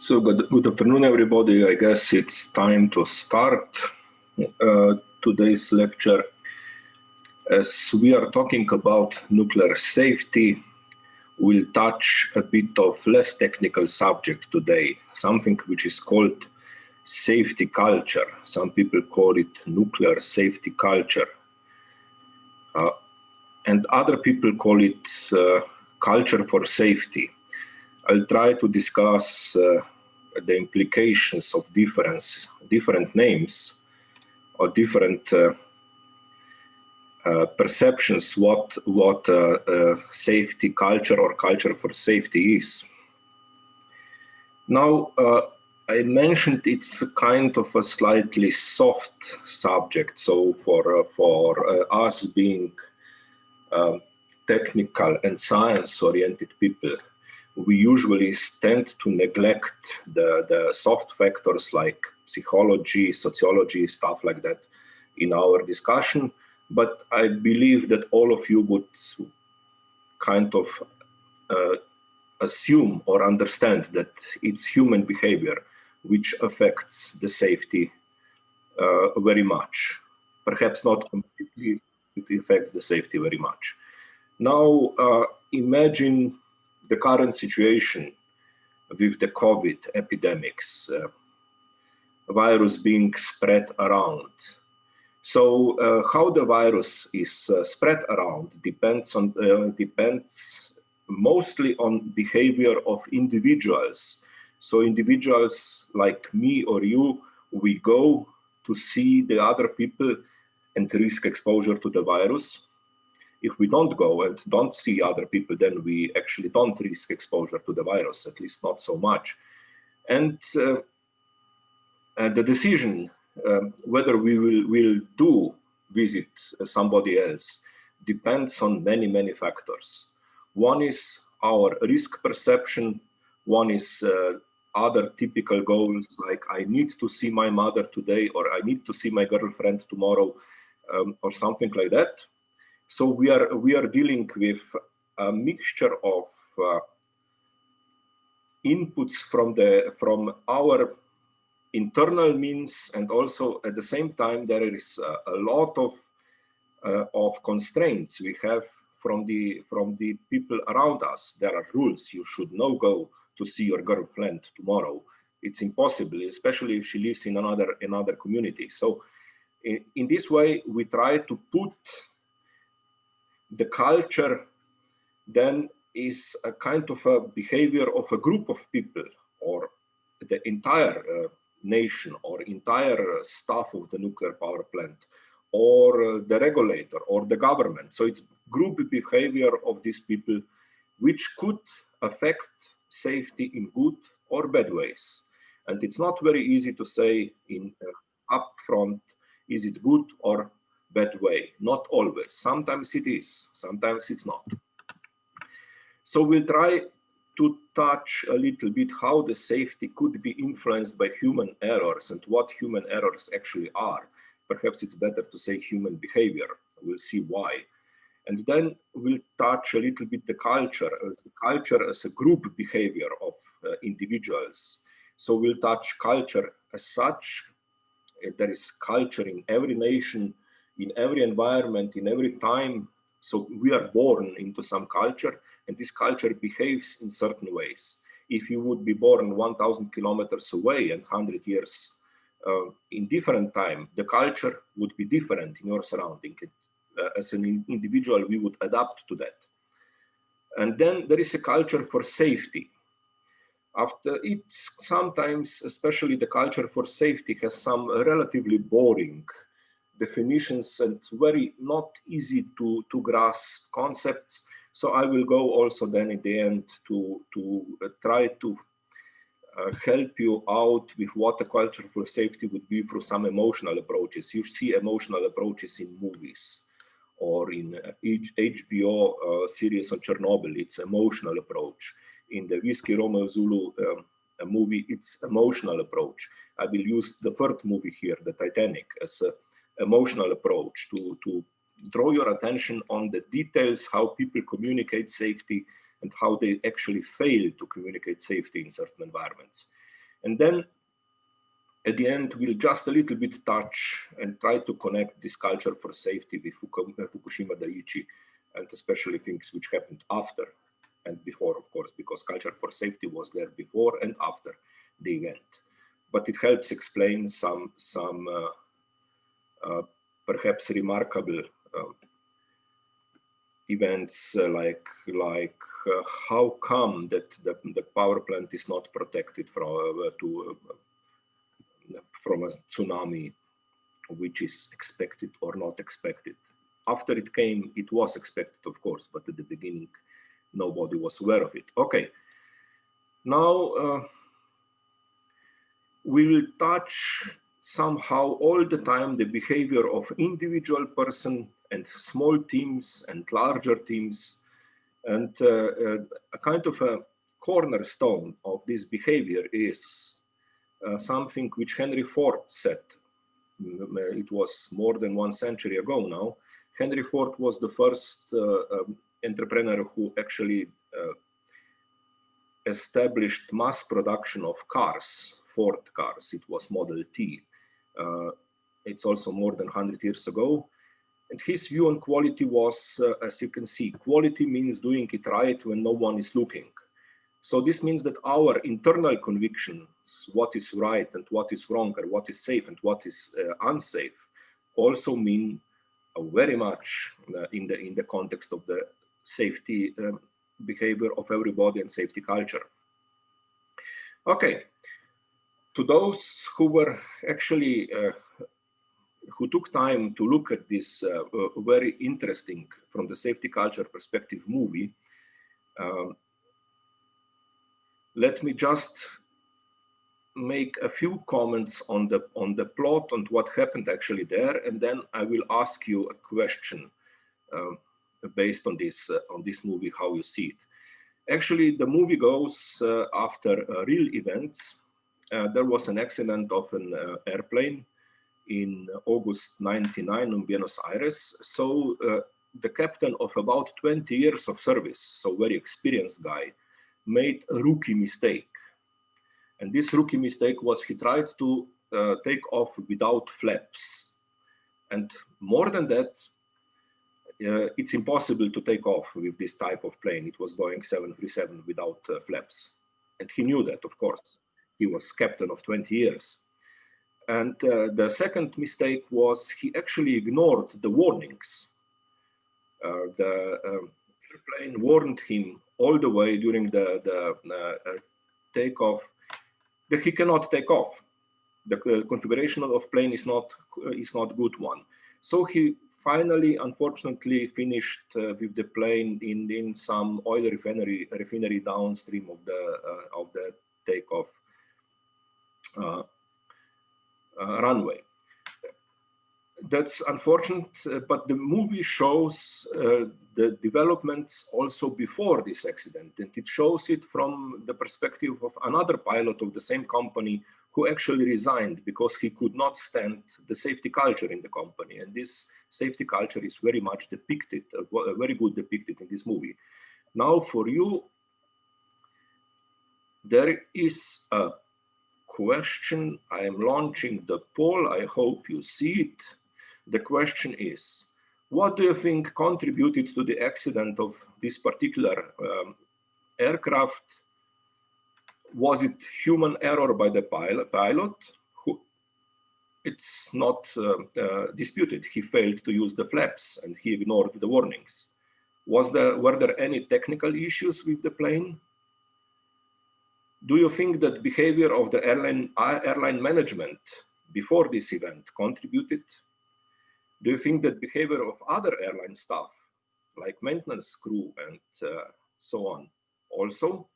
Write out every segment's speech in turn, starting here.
So good afternoon, everybody. I guess it's time to start today's lecture. As we are talking about nuclear safety, we'll touch a bit of less technical subject today, something which is called safety culture. Some people call it nuclear safety culture. And other people call it culture for safety. I'll try to discuss the implications of different names or different perceptions what safety culture or culture for safety is. Now, I mentioned it's a kind of a slightly soft subject. So for us being technical and science-oriented people, we usually tend to neglect the soft factors like psychology, sociology, stuff like that in our discussion. But I believe that all of you would kind of assume or understand that it's human behavior which affects the safety very much. Perhaps not completely, it affects the safety very much. Now, imagine the current situation with the COVID epidemics, virus being spread around. So how the virus is spread around depends mostly on behavior of individuals. So individuals like me or you, we go to see the other people and risk exposure to the virus. If we don't go and don't see other people, then we actually don't risk exposure to the virus, at least not so much. And the decision whether we will do visit somebody else depends on many, many factors. One is our risk perception. One is other typical goals, like I need to see my mother today, or I need to see my girlfriend tomorrow, or something like that. So we are dealing with a mixture of inputs from our internal means, and also at the same time there is a lot of constraints we have from the people around us. There are rules. You should not go to see your girlfriend tomorrow. It's impossible, especially if she lives in another community. So in this way, we try to put the culture then is a kind of a behavior of a group of people, or the entire nation, or entire staff of the nuclear power plant, or the regulator, or the government. So it's group behavior of these people, which could affect safety in good or bad ways. And it's not very easy to say in upfront, is it good or bad way? Not always. Sometimes it is, sometimes it's not. So we'll try to touch a little bit how the safety could be influenced by human errors and what human errors actually are. Perhaps it's better to say human behavior. We'll see why. And then we'll touch a little bit the culture as a group behavior of individuals. So we'll touch culture as such. There is culture in every nation, in every environment, in every time. So we are born into some culture, and this culture behaves in certain ways. If you would be born 1,000 kilometers away and 100 years in different time, the culture would be different in your surrounding. As an individual, we would adapt to that. And then there is a culture for safety. After it's sometimes, especially the culture for safety, has some relatively boring definitions and very not easy to grasp concepts. So I will go also then in the end to try to help you out with what a culture for safety would be through some emotional approaches. You see emotional approaches in movies, or in HBO series on Chernobyl, it's emotional approach. In the Whiskey Romeo Zulu movie, it's emotional approach. I will use the third movie here, the Titanic, as an emotional approach to draw your attention on the details, how people communicate safety and how they actually fail to communicate safety in certain environments. And then at the end, we'll just a little bit touch and try to connect this culture for safety with Fukushima Dai-ichi, and especially things which happened after and before, of course, because culture for safety was there before and after the event. But it helps explain some perhaps remarkable events like how come that the power plant is not protected from a tsunami, which is expected or not expected. After it came, it was expected, of course, but at the beginning, nobody was aware of it. Okay, now we will touch somehow all the time the behavior of individual person and small teams and larger teams, and a kind of a cornerstone of this behavior is something which Henry Ford said. It was more than 1 century ago now. Henry Ford was the first entrepreneur who actually established mass production of cars, Ford cars. It was Model T. It's also more than 100 years ago. And his view on quality was, as you can see, quality means doing it right when no one is looking. So this means that our internal convictions, what is right and what is wrong, or what is safe and what is unsafe, also mean very much in the context of the safety behavior of everybody and safety culture. Okay, to those who were actually who took time to look at this very interesting, from the safety culture perspective, movie, let me just make a few comments on the plot and what happened actually there, and then I will ask you a question based on this movie, how you see it. Actually, the movie goes after real events. There was an accident of an airplane in August 99 in Buenos Aires. So the captain of about 20 years of service, so very experienced guy, made a rookie mistake. And this rookie mistake was he tried to take off without flaps. And more than that, it's impossible to take off with this type of plane. It was Boeing 737 without flaps. And he knew that, of course. He was captain of 20 years. And the second mistake was he actually ignored the warnings. The airplane warned him all the way during the takeoff that he cannot take off. The configuration of plane is not good one. So he finally, unfortunately, finished with the plane in some oil refinery downstream of the takeoff runway. That's unfortunate, but the movie shows the developments also before this accident, and it shows it from the perspective of another pilot of the same company who actually resigned because he could not stand the safety culture in the company. And this safety culture is very much depicted, very good depicted in this movie. Now for you, there is a question. I am launching the poll. I hope you see it. The question is, what do you think contributed to the accident of this particular aircraft? Was it human error by the pilot? Who, it's not disputed. He failed to use the flaps and he ignored the warnings. Were there any technical issues with the plane? Do you think that behavior of the airline management before this event contributed? Do you think that behavior of other airline staff, like maintenance crew and so on, also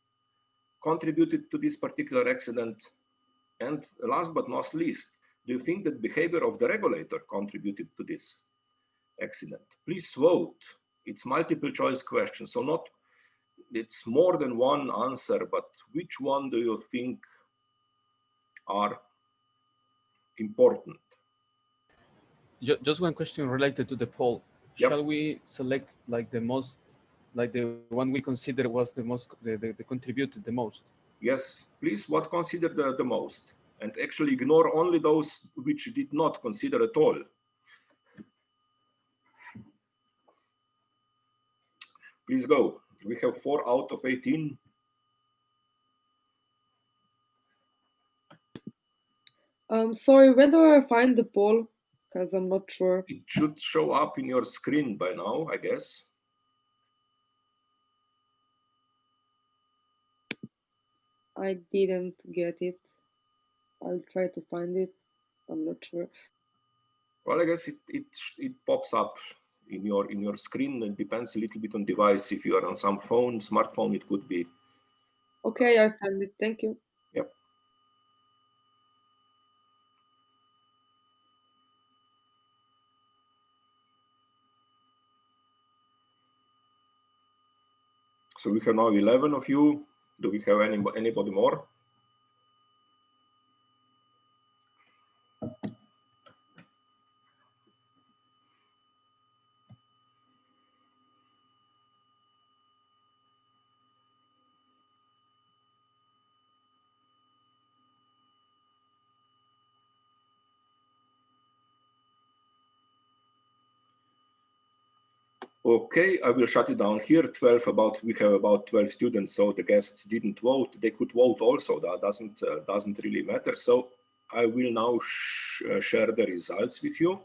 contributed to this particular accident? And last but not least, do you think that behavior of the regulator contributed to this accident? Please vote. It's multiple choice question, so not it's more than one answer, but which one do you think are important? Just one question related to the poll. Yep. Shall we select like the most, like the one we consider was the most, the contributed the most? Yes, please, what consider the most? And actually ignore only those which did not consider at all. Please go. We have 4 out of 18. Sorry, where do I find the poll? Because I'm not sure. It should show up in your screen by now, I guess. I didn't get it. I'll try to find it. I'm not sure. Well, I guess it pops up in your screen. It depends a little bit on device. If you are on some phone, smartphone, it could be. Okay, I found it. Thank you. Yep. So we have now 11 of you. Do we have anybody more? Okay, I will shut it down here. We have about 12 students, so the guests didn't vote. They could vote also. That doesn't really matter. So I will now share the results with you.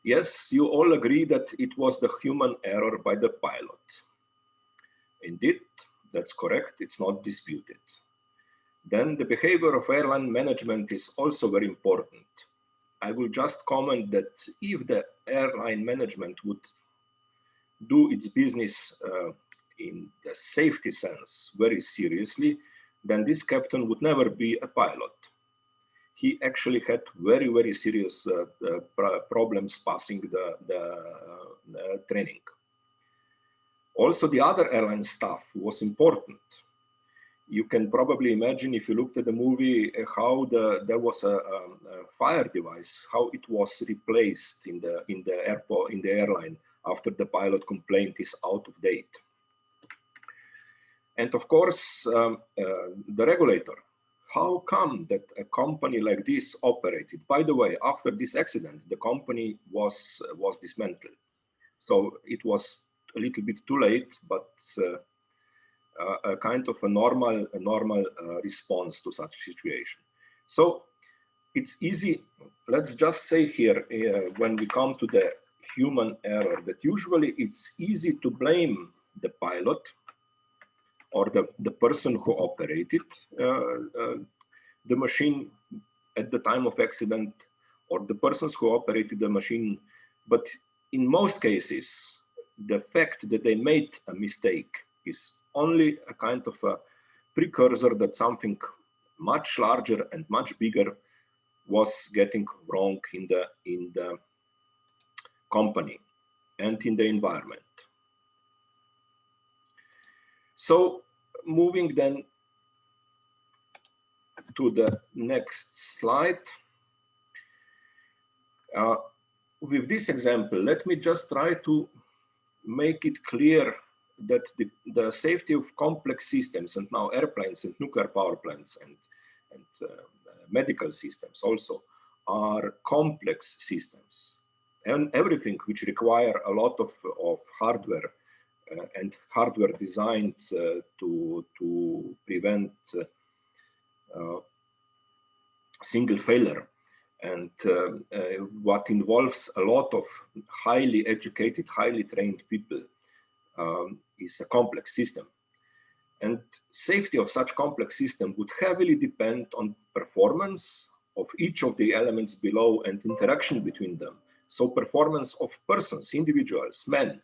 Yes, you all agree that it was the human error by the pilot. Indeed, that's correct. It's not disputed. Then the behavior of airline management is also very important. I will just comment that if the airline management would do its business in the safety sense very seriously, then this captain would never be a pilot. He actually had very, very serious problems passing the training. Also, the other airline staff was important. You can probably imagine, if you looked at the movie, how there was a fire device, how it was replaced in the airline after the pilot complaint is out of date. And of course, the regulator. How come that a company like this operated? By the way, after this accident, the company was dismantled. So it was a little bit too late, but a kind of a normal response to such a situation. So it's easy. Let's just say here, when we come to the human error, that usually it's easy to blame the pilot or the person who operated the machine at the time of accident, or the persons who operated the machine. But in most cases, the fact that they made a mistake is only a kind of a precursor that something much larger and much bigger was getting wrong in the company and in the environment. So moving then to the next slide. With this example, let me just try to make it clear that the safety of complex systems, and now airplanes and nuclear power plants and medical systems also, are complex systems. And everything which require a lot of hardware and hardware designed to prevent single failure, and what involves a lot of highly educated, highly trained people, is a complex system. And safety of such complex system would heavily depend on performance of each of the elements below and interaction between them. So performance of persons, individuals, men,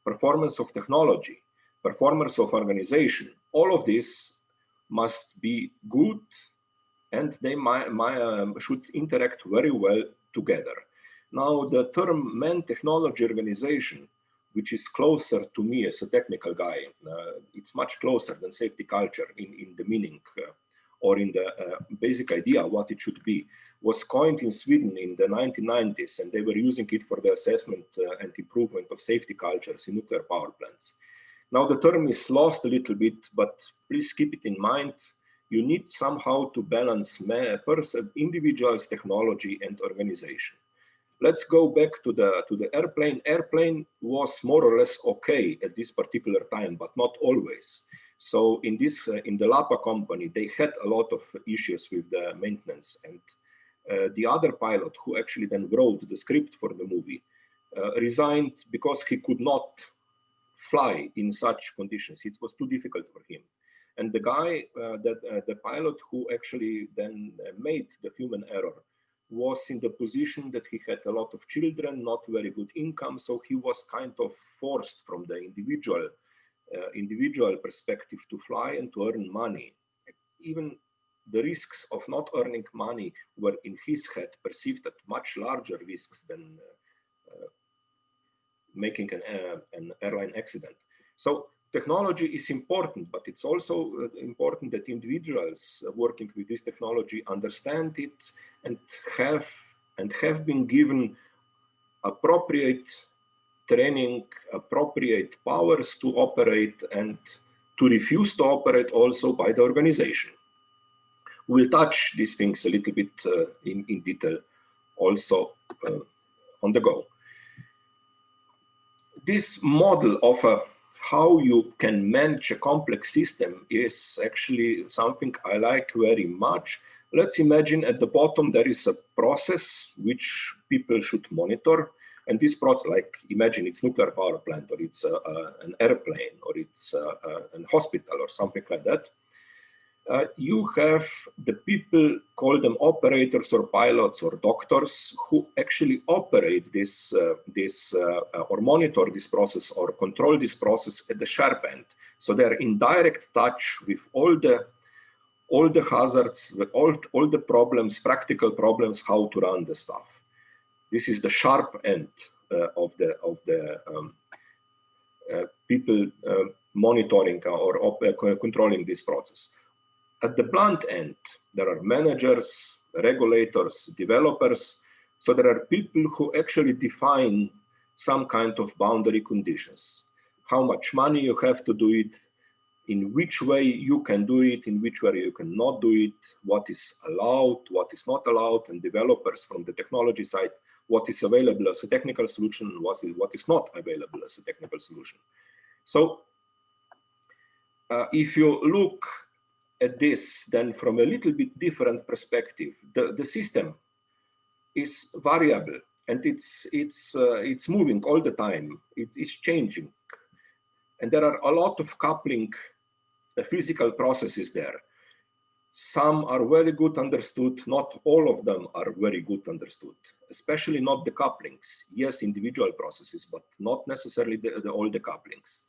performance of technology, performance of organization, all of this must be good, and they should interact very well together. Now, the term man-technology organization, which is closer to me as a technical guy, it's much closer than safety culture in the meaning or in the basic idea what it should be, was coined in Sweden in the 1990s, and they were using it for the assessment and improvement of safety cultures in nuclear power plants. Now the term is lost a little bit, but please keep it in mind. You need somehow to balance individual's technology and organization. Let's go back to the airplane. Airplane was more or less okay at this particular time, but not always. So in the Lapa company, they had a lot of issues with the maintenance, and the other pilot who actually then wrote the script for the movie resigned because he could not fly in such conditions. It was too difficult for him. And the guy, the pilot who actually then made the human error, was in the position that he had a lot of children, not very good income, so he was kind of forced from the individual perspective to fly and to earn money. Even the risks of not earning money were in his head perceived as much larger risks than making an airline accident. So technology is important, but it's also important that individuals working with this technology understand it and have been given appropriate training, appropriate powers to operate and to refuse to operate also by the organization. We'll touch these things a little bit in detail also on the go. This model of how you can manage a complex system is actually something I like very much. Let's imagine at the bottom there is a process which people should monitor. And this process, like imagine it's nuclear power plant, or it's an airplane, or it's a hospital or something like that. You have the people, call them operators or pilots or doctors, who actually operate this or monitor this process or control this process at the sharp end. So they're in direct touch with all the hazards, all the problems, practical problems, how to run the stuff. This is the sharp end of the people monitoring or controlling this process. At the blunt end, there are managers, regulators, developers. So there are people who actually define some kind of boundary conditions. How much money you have to do it, in which way you can do it, in which way you cannot do it, what is allowed, what is not allowed, and developers from the technology side, what is available as a technical solution, what is not available as a technical solution. So if you look at this then from a little bit different perspective, the system is variable and it's moving all the time. It is changing, and there are a lot of coupling physical processes there. Some are very good understood, not all of them are very good understood, especially not the couplings. Yes, individual processes, but not necessarily all the couplings.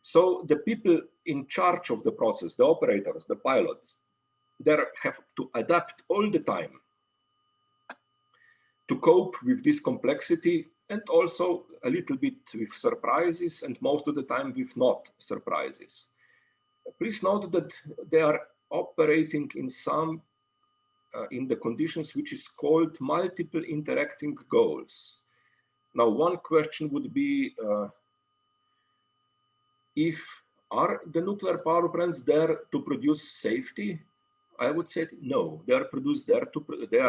So the people in charge of the process, the operators, the pilots, they have to adapt all the time to cope with this complexity, and also a little bit with surprises, and most of the time with not surprises. Please note that they are operating in the conditions which is called multiple interacting goals. Now, one question would be, if are the nuclear power plants there to produce safety? I would say no. They are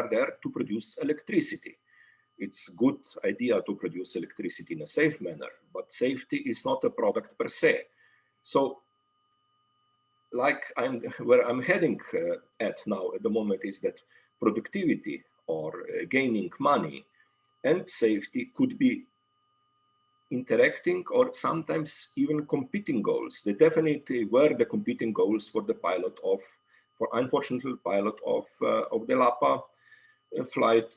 there to produce electricity. It's a good idea to produce electricity in a safe manner, but safety is not a product per se. So, like where I'm heading at now at the moment is that productivity or gaining money and safety could be interacting or sometimes even competing goals. They definitely were the competing goals for the unfortunately pilot of the Lapa flight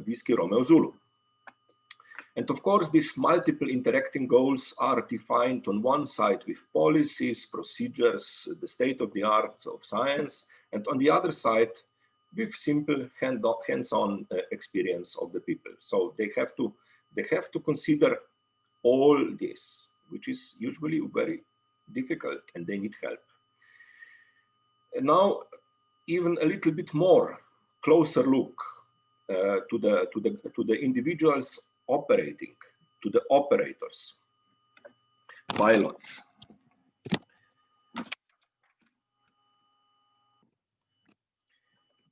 Whiskey Romeo Zulu. And of course, these multiple interacting goals are defined on one side with policies, procedures, the state of the art of science, and on the other side with simple hands-on experience of the people. So they have to consider all this, which is usually very difficult, and they need help. And now, even a little bit more closer look to the individuals operating, to the operators. pilots.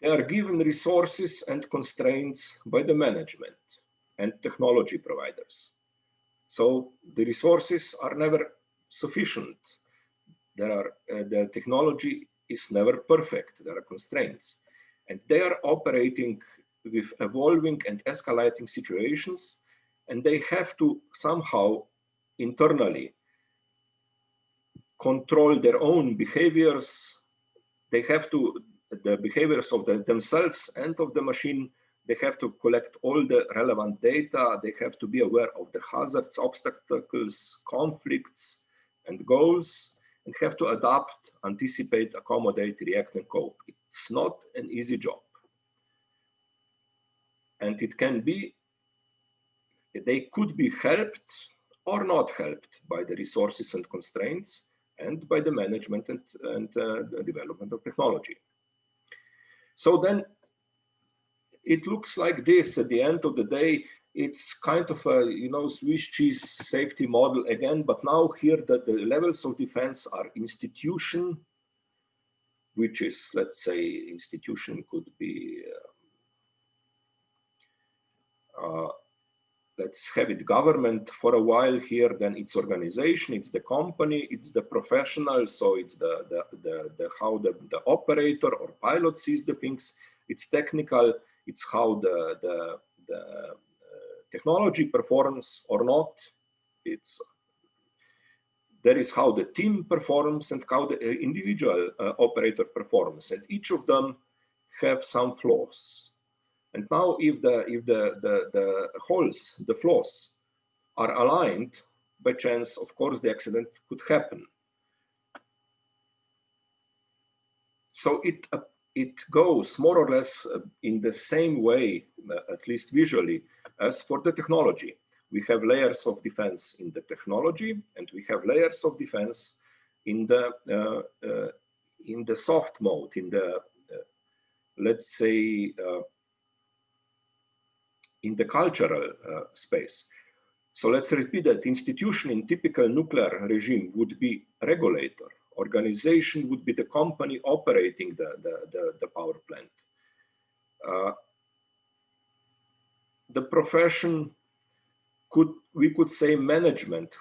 They are given resources and constraints by the management and technology providers. So the resources are never sufficient. The technology is never perfect. There are constraints. And they are operating with evolving and escalating situations, and they have to somehow internally control their own behaviors. They have to, the behaviors of themselves and of the machine, they have to collect all the relevant data. They have to be aware of the hazards, obstacles, conflicts, and goals, and have to adapt, anticipate, accommodate, react, and cope. It's not an easy job. And it can be, they could be helped or not helped by the resources and constraints and by the management and the development of technology. So then it looks like this at the end of the day. It's kind of a, you know, Swiss cheese safety model again, but now here the levels of defense are institution, which is, let's say, institution could be, let's have it government for a while here, then it's organization, it's the company, it's the professional, so it's how the operator or pilot sees the things, it's technical, it's how the technology performs or not, there is how the team performs and how the individual operator performs, and each of them have some flaws. And now if the holes, the flaws are aligned, by chance, of course, the accident could happen. So it goes more or less in the same way, at least visually, as for the technology. We have layers of defense in the technology, and we have layers of defense in the soft mode, in the, let's say, in the cultural space. So let's repeat that. Institution in typical nuclear regime would be regulator. Organization would be the company operating the power plant. The profession we could say management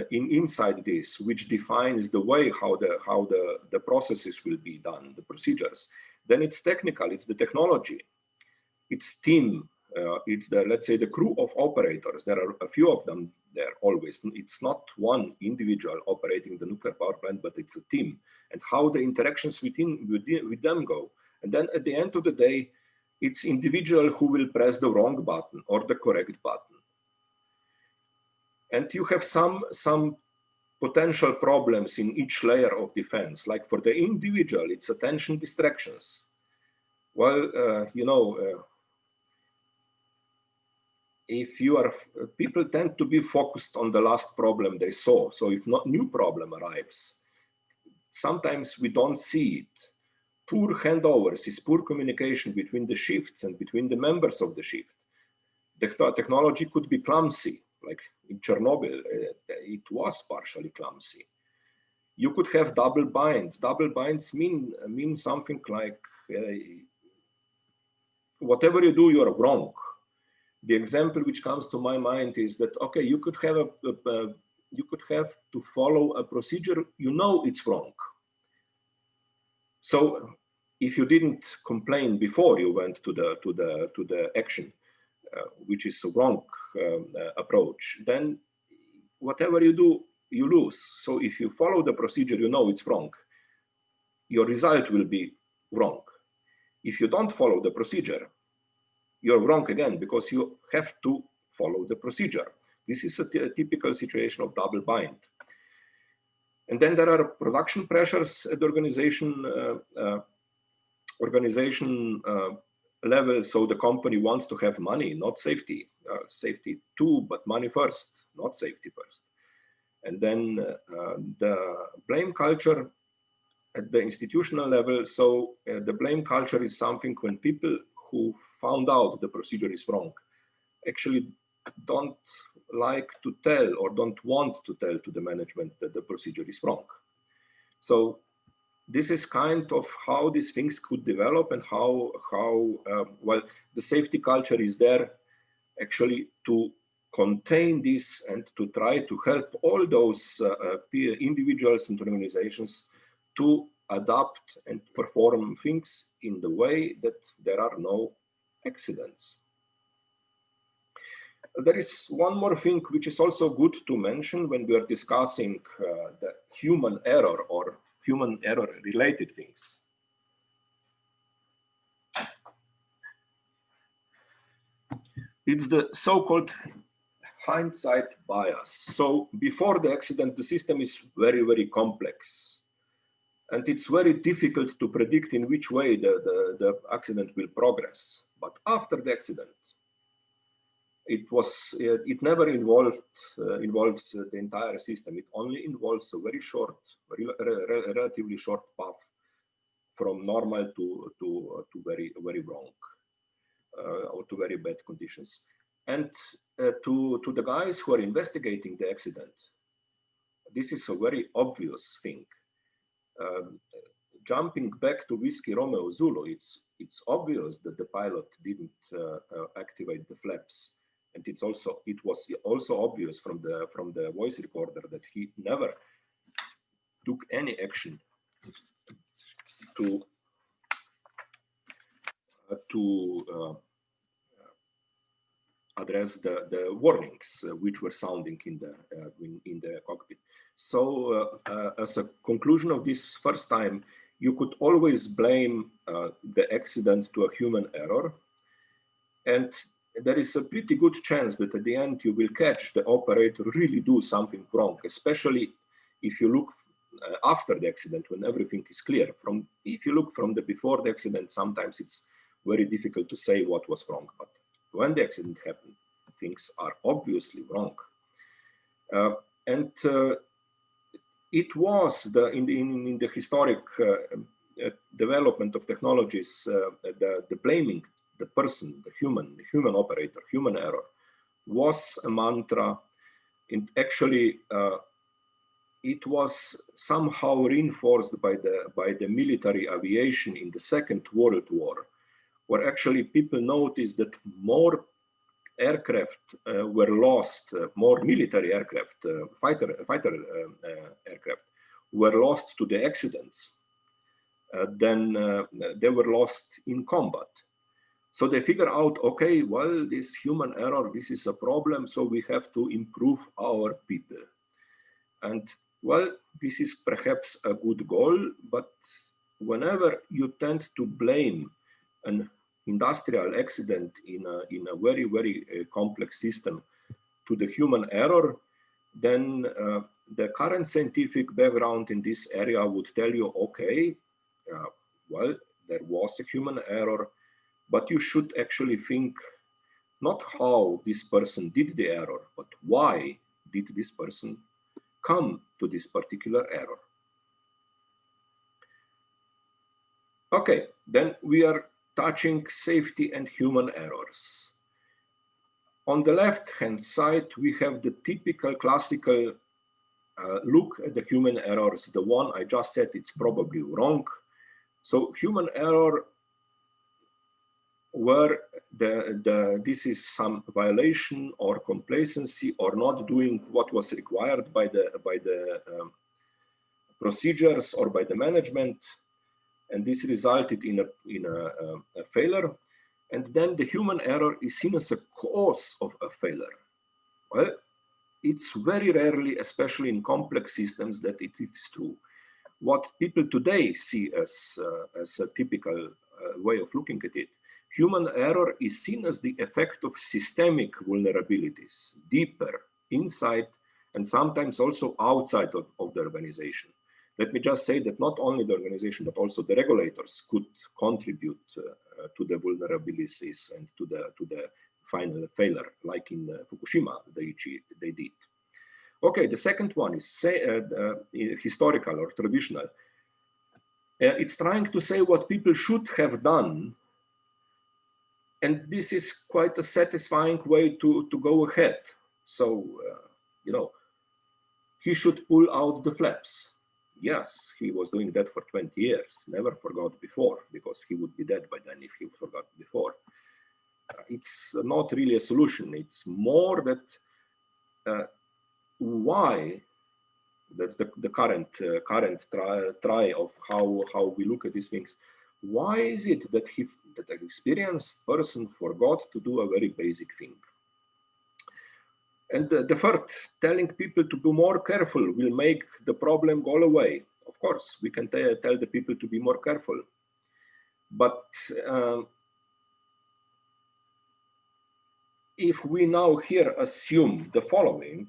inside this, which defines the way how the processes will be done, the procedures. Then it's technical, it's the technology, it's team, it's the, let's say, the crew of operators. There are a few of them there always. It's not one individual operating the nuclear power plant, but it's a team, and how the interactions with them go. And then at the end of the day, it's individual who will press the wrong button or the correct button. And you have some potential problems in each layer of defense. Like for the individual, it's attention distractions. Well, you know, if you are, people tend to be focused on the last problem they saw. So if not new problem arrives, sometimes we don't see it. Poor handovers is poor communication between the shifts and between the members of the shift. The technology could be clumsy, like in Chernobyl, it was partially clumsy. You could have double binds. Double binds mean something like whatever you do, you're wrong. The example which comes to my mind is that, okay, you could have you could have to follow a procedure, you know it's wrong. So if you didn't complain before you went to the action, which is a wrong approach, then whatever you do, you lose. So if you follow the procedure, you know it's wrong, your result will be wrong. If you don't follow the procedure, you're wrong again, because you have to follow the procedure. This is a typical situation of double bind. And then there are production pressures at the organization level. So the company wants to have money, not safety. Safety too, but money first, not safety first. And then the blame culture at the institutional level. So the blame culture is something when people who found out the procedure is wrong actually don't like to tell or don't want to tell to the management that the procedure is wrong. So this is kind of how these things could develop, and how well, the safety culture is there actually to contain this and to try to help all those individuals and organizations to adapt and perform things in the way that there are no accidents. There is one more thing which is also good to mention when we are discussing the human error or human error related things. It's the so-called hindsight bias. So before the accident, the system is very, very complex. And it's very difficult to predict in which way the accident will progress. But after the accident, it never involves the entire system. It only involves a very short, relatively short path from normal to very, very wrong, or to very bad conditions. And to the guys who are investigating the accident, this is a very obvious thing. Jumping back to Whiskey Romeo Zulu, it's obvious that the pilot didn't activate the flaps, and it was also obvious from the voice recorder that he never took any action to address the warnings which were sounding in the cockpit. So as a conclusion of this first time, you could always blame the accident to a human error, and there is a pretty good chance that at the end you will catch the operator really do something wrong, especially if you look after the accident when everything is clear. If you look from the before the accident, sometimes it's very difficult to say what was wrong, but when the accident happened, things are obviously wrong. It was in the historic development of technologies, the blaming the person, the human operator, human error, was a mantra. And actually, it was somehow reinforced by the military aviation in the Second World War, where actually people noticed that more aircraft were lost, more military aircraft, fighter aircraft were lost to the accidents than they were lost in combat. So they figure out, okay, well, this human error, this is a problem, so we have to improve our people. And well, this is perhaps a good goal, but whenever you tend to blame an industrial accident in a very, very complex system to the human error, then the current scientific background in this area would tell you, okay, well, there was a human error, but you should actually think not how this person did the error, but why did this person come to this particular error. Okay, then we are touching safety and human errors. On the left-hand side, we have the typical classical look at the human errors. The one I just said, it's probably wrong. So human error, where this is some violation or complacency or not doing what was required by the procedures or by the management, and this resulted in a failure. And then the human error is seen as a cause of a failure. Well, it's very rarely, especially in complex systems, that it is true. What people today see as a typical way of looking at it, human error is seen as the effect of systemic vulnerabilities, deeper, inside, and sometimes also outside of the organization. Let me just say that not only the organization, but also the regulators could contribute to the vulnerabilities and to the final failure, like in Fukushima, Dai-ichi, they did. Okay, the second one is historical or traditional. It's trying to say what people should have done, and this is quite a satisfying way to go ahead. So, you know, he should pull out the flaps. Yes, he was doing that for 20 years, never forgot before, because he would be dead by then if he forgot before. It's not really a solution. It's more that why, that's the current try of how we look at these things. Why is it that an experienced person forgot to do a very basic thing? And the third, telling people to be more careful will make the problem go away. Of course, we can tell the people to be more careful. But if we now here assume the following,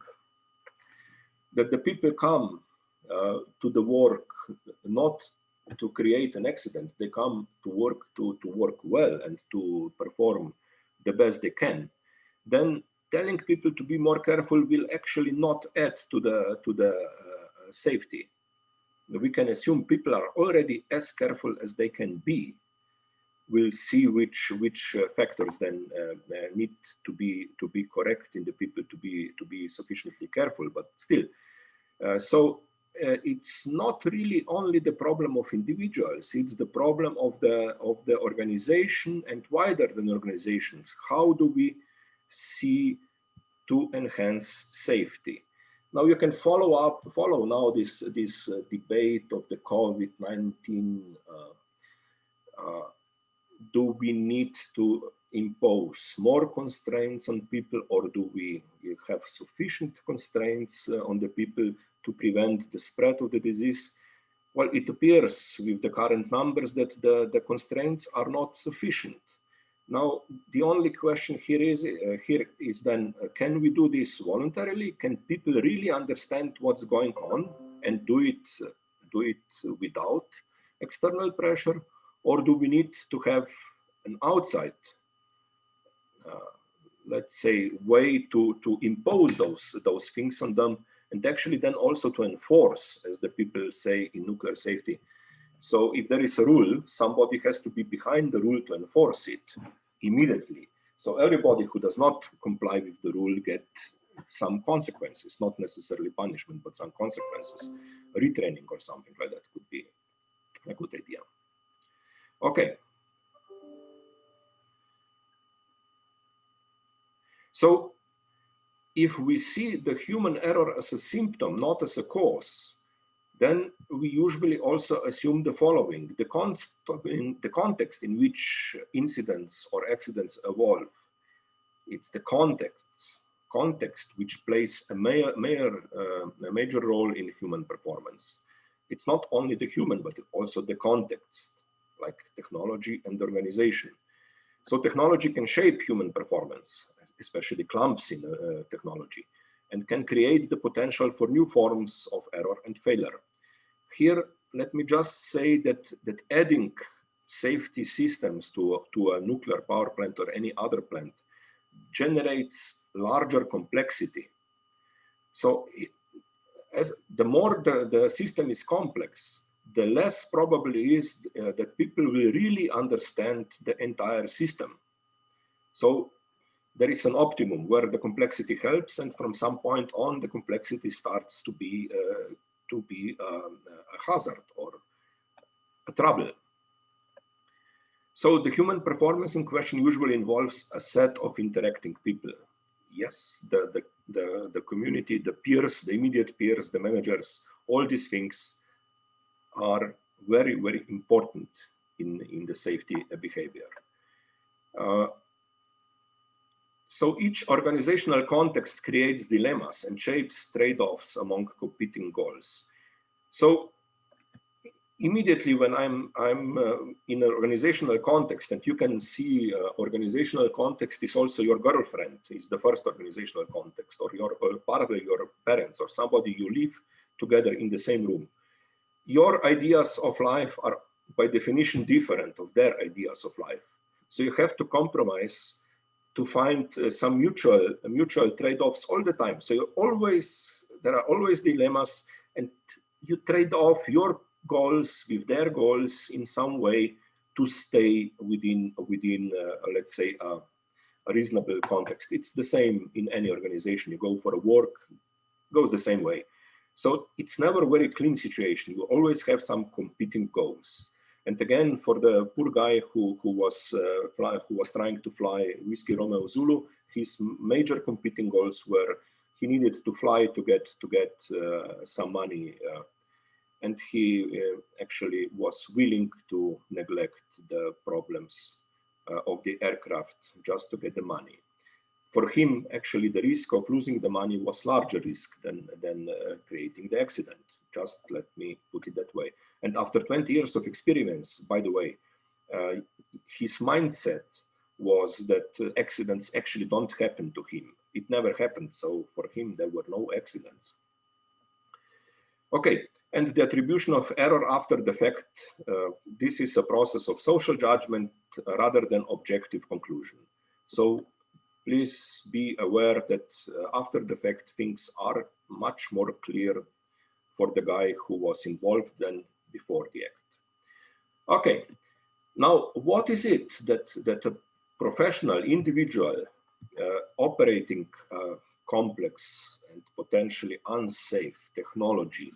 that the people come to the work not to create an accident, they come to work to work well and to perform the best they can, then telling people to be more careful will actually not add to the safety. We can assume people are already as careful as they can be. We'll see which factors then need to be correct in the people to be sufficiently careful. But still, so it's not really only the problem of individuals; it's the problem of the organization and wider than organizations. How do we see to enhance safety? Now you can follow now this debate of the COVID-19. Do we need to impose more constraints on people, or do we have sufficient constraints on the people to prevent the spread of the disease? Well, it appears with the current numbers that the constraints are not sufficient. Now, the only question here is then, can we do this voluntarily? Can people really understand what's going on and do it without external pressure? Or do we need to have an outside, let's say, way to impose those things on them, and actually then also to enforce, as the people say in nuclear safety. So if there is a rule, somebody has to be behind the rule to enforce it immediately. So everybody who does not comply with the rule get some consequences, not necessarily punishment, but some consequences. Retraining or something like that could be a good idea. Okay. So if we see the human error as a symptom, not as a cause, then we usually also assume the following: the context in which incidents or accidents evolve. It's the context which plays a major role in human performance. It's not only the human, but also the context, like technology and organization. So technology can shape human performance, especially clumps in technology, and can create the potential for new forms of error and failure. Here, let me just say that adding safety systems to a nuclear power plant or any other plant generates larger complexity. So as the more the system is complex, the less probably is that people will really understand the entire system. So there is an optimum where the complexity helps, and from some point on, the complexity starts to be a hazard or a trouble. So the human performance in question usually involves a set of interacting people. Yes, the community, the peers, the immediate peers, the managers, all these things are very, very important in the safety behavior. So each organizational context creates dilemmas and shapes trade-offs among competing goals. So immediately when I'm in an organizational context, and you can see organizational context is also your girlfriend, is the first organizational context, or your partner, your parents, or somebody you live together in the same room. Your ideas of life are by definition different of their ideas of life. So you have to compromise to find some mutual trade-offs all the time. So there are always dilemmas, and you trade off your goals with their goals in some way to stay within let's say, a reasonable context. It's the same in any organization. You go for a work, goes the same way. So it's never a very clean situation. You always have some competing goals. And again, for the poor guy who was trying to fly Whiskey Romeo Zulu, his major competing goals were he needed to fly to get some money, and he actually was willing to neglect the problems of the aircraft just to get the money. For him, actually, the risk of losing the money was larger risk than creating the accident. Just let me put it that way. And after 20 years of experience, by the way, his mindset was that accidents actually don't happen to him. It never happened. So for him, there were no accidents. Okay, and the attribution of error after the fact, this is a process of social judgment rather than objective conclusion. So please be aware that after the fact, things are much more clear for the guy who was involved than before the act. Okay, now what is it that a professional individual operating complex and potentially unsafe technology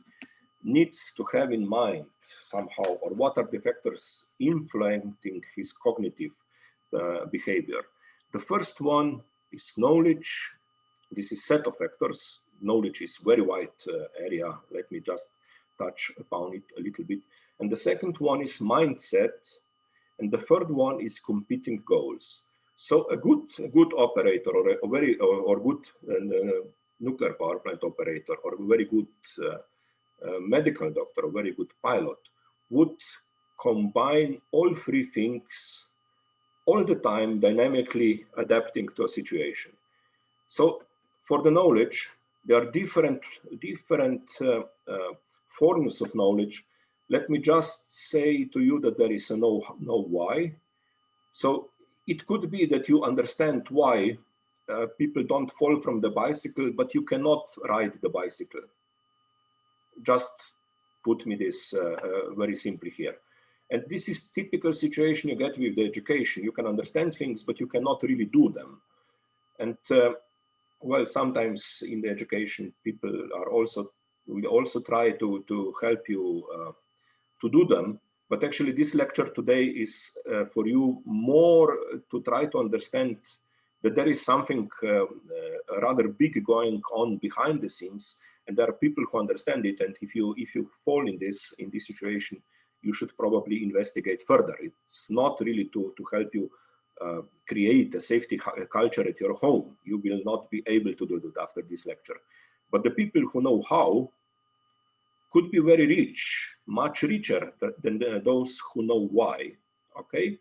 needs to have in mind somehow, or what are the factors influencing his cognitive behavior? The first one is knowledge. This is set of factors. Knowledge is very wide area. Let me just touch upon it a little bit. And the second one is mindset. And the third one is competing goals. So a good operator or good nuclear power plant operator or a very good medical doctor, a very good pilot would combine all three things all the time, dynamically adapting to a situation. So for the knowledge, there are different forms of knowledge. Let me just say to you that there is a know why. So it could be that you understand why people don't fall from the bicycle, but you cannot ride the bicycle. Just put me this very simply here. And this is typical situation you get with the education. You can understand things, but you cannot really do them. And well, sometimes in the education, people will also try to help you to do them. But actually, this lecture today is for you more to try to understand that there is something rather big going on behind the scenes, and there are people who understand it. And if you fall in this situation, you should probably investigate further. It's not really to help you create a safety culture at your home. You will not be able to do that after this lecture. But the people who know how could be very rich, much richer than those who know why, okay?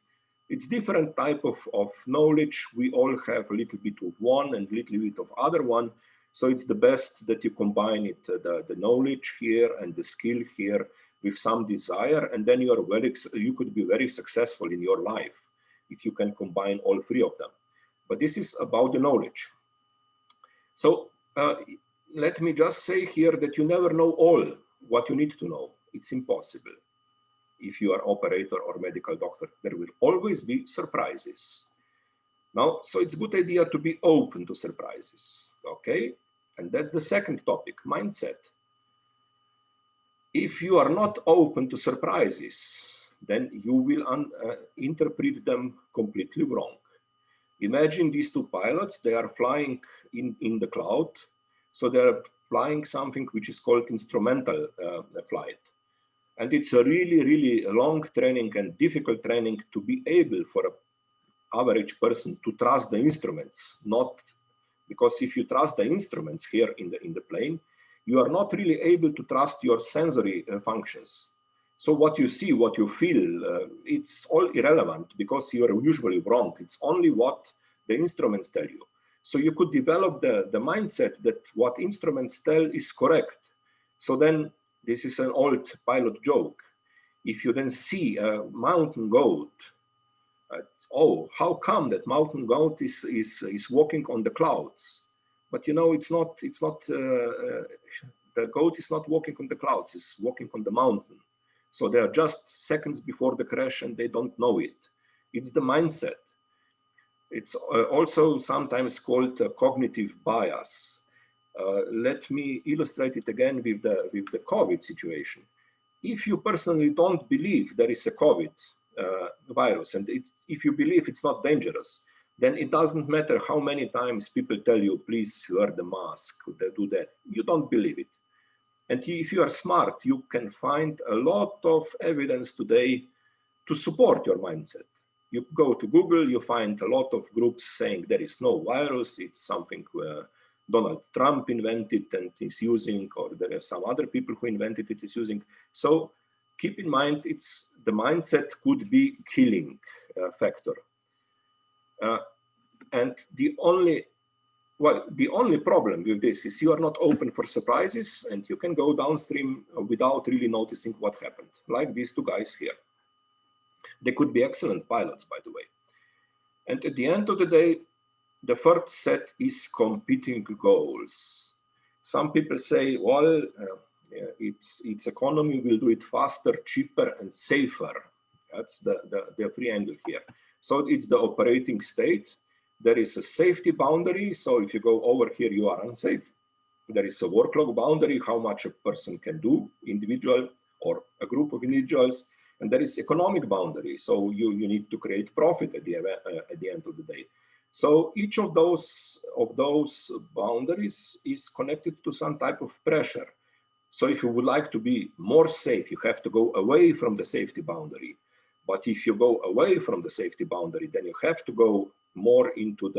It's different type of knowledge. We all have a little bit of one and a little bit of other one. So it's the best that you combine it, the knowledge here and the skill here with some desire, and then you could be very successful in your life if you can combine all three of them. But this is about the knowledge. So let me just say here that you never know all what you need to know. It's impossible. If you are operator or medical doctor, there will always be surprises. Now, so it's a good idea to be open to surprises, okay? And that's the second topic, mindset. If you are not open to surprises, then you will interpret them completely wrong. Imagine these two pilots, they are flying in the cloud. So they're flying something which is called instrumental flight. And it's a really long training and difficult training to be able for an average person to trust the instruments, not because if you trust the instruments here in the plane, you are not really able to trust your sensory functions. So what you see, what you feel, it's all irrelevant because you are usually wrong. It's only what the instruments tell you. So you could develop the mindset that what instruments tell is correct. So then this is an old pilot joke. If you then see a mountain goat, oh, how come that mountain goat is walking on the clouds? But you know, it's not the goat is not walking on the clouds, it's walking on the mountain. So they are just seconds before the crash and they don't know it. It's the mindset. It's also sometimes called cognitive bias. Let me illustrate it again with the COVID situation. If you personally don't believe there is a COVID virus, and if you believe it's not dangerous, then it doesn't matter how many times people tell you, please wear the mask, do that. You don't believe it. And if you are smart, you can find a lot of evidence today to support your mindset. You go to Google, you find a lot of groups saying there is no virus, it's something Donald Trump invented and is using, or there are some other people who invented it is using. So keep in mind, the mindset could be killing factor. And the only problem with this is you are not open for surprises, and you can go downstream without really noticing what happened, like these two guys here. They could be excellent pilots, by the way. And at the end of the day, the third set is competing goals. Some people say, well, its economy will do it faster, cheaper, and safer. That's the free angle here. So it's the operating state. There is a safety boundary. So if you go over here, you are unsafe. There is a workload boundary, how much a person can do, individual or a group of individuals. And there is economic boundary. So you need to create profit at the end of the day. So each of those boundaries is connected to some type of pressure. So if you would like to be more safe, you have to go away from the safety boundary. But if you go away from the safety boundary, then you have to go more into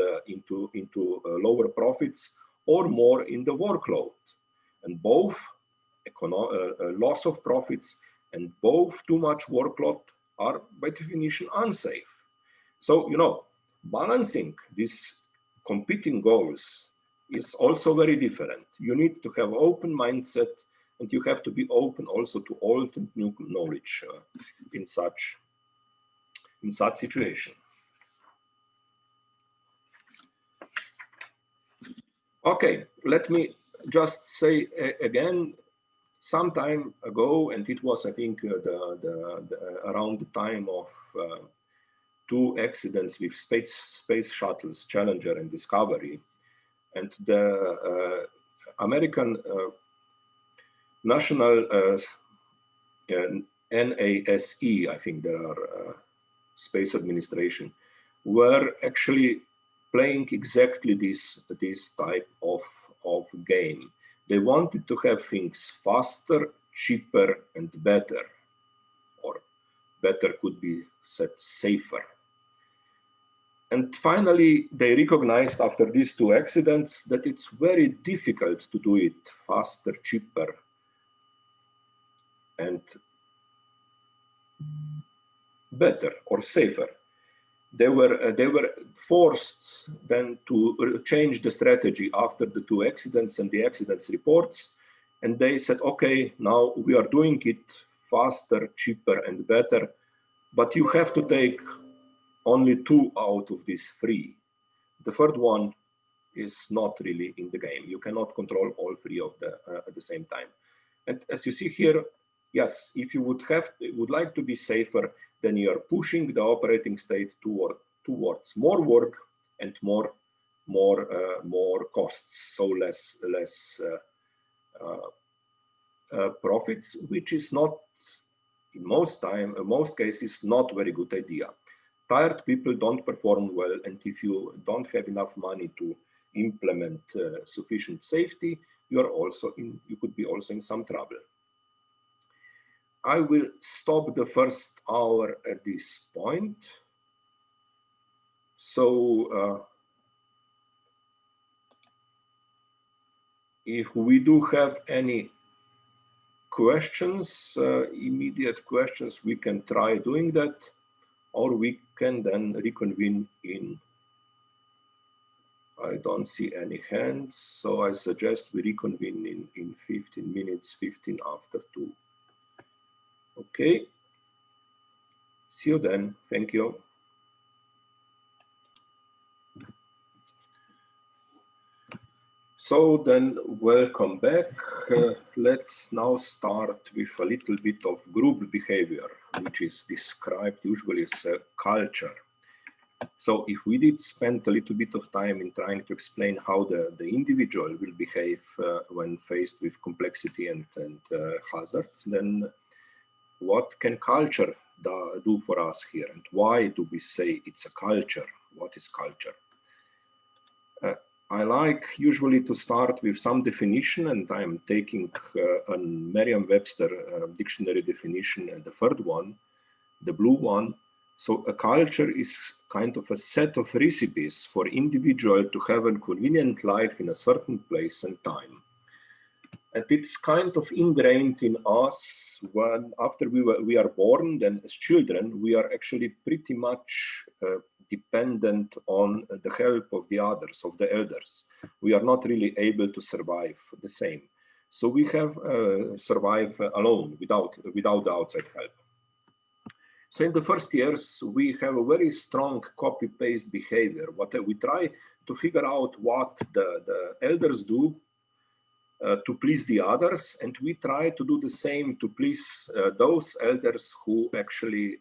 lower profits or more in the workload. And both loss of profits and both too much workload are by definition unsafe. So, balancing these competing goals is also very different. You need to have open mindset, and you have to be open also to old and new knowledge in such situation. Okay, let me just say again, some time ago, and it was, I think, around the time of two accidents with space shuttles, Challenger and Discovery, and the American National NASE, I think there are Space Administration, were actually playing exactly this type of game. They wanted to have things faster, cheaper, and better, or better could be said safer. And finally, they recognized after these two accidents that it's very difficult to do it faster, cheaper, and better or safer. They were forced then to change the strategy after the two accidents and the accidents reports. And they said, okay, now we are doing it faster, cheaper, and better, but you have to take only 2 out of these 3. The third one is not really in the game. You cannot control all 3 of them at the same time. And as you see here, yes, if you would like to be safer, then you are pushing the operating state towards more work and more costs, so less profits, which is not, in most cases, not very good idea. Tired people don't perform well, and if you don't have enough money to implement sufficient safety, you could be also in some trouble. I will stop the first hour at this point. So if we do have any questions, immediate questions, we can try doing that, or we can then reconvene in, I don't see any hands, so I suggest we reconvene in 15 minutes, 15 after 2. Okay, see you then, thank you. So then, welcome back. Let's now start with a little bit of group behavior, which is described usually as a culture. So if we did spend a little bit of time in trying to explain how the individual will behave when faced with complexity and hazards, then what can culture do for us here? And why do we say it's a culture? What is culture? I like usually to start with some definition, and I'm taking a Merriam-Webster dictionary definition, and the third one, the blue one. So a culture is kind of a set of recipes for individual to have a convenient life in a certain place and time. And it's kind of ingrained in us when after we are born, then as children, we are actually pretty much dependent on the help of the others, of the elders. We are not really able to survive the same. So we have survived alone without the outside help. So in the first years, we have a very strong copy-paste behavior. What we try to figure out what the elders do to please the others, and we try to do the same to please those elders who actually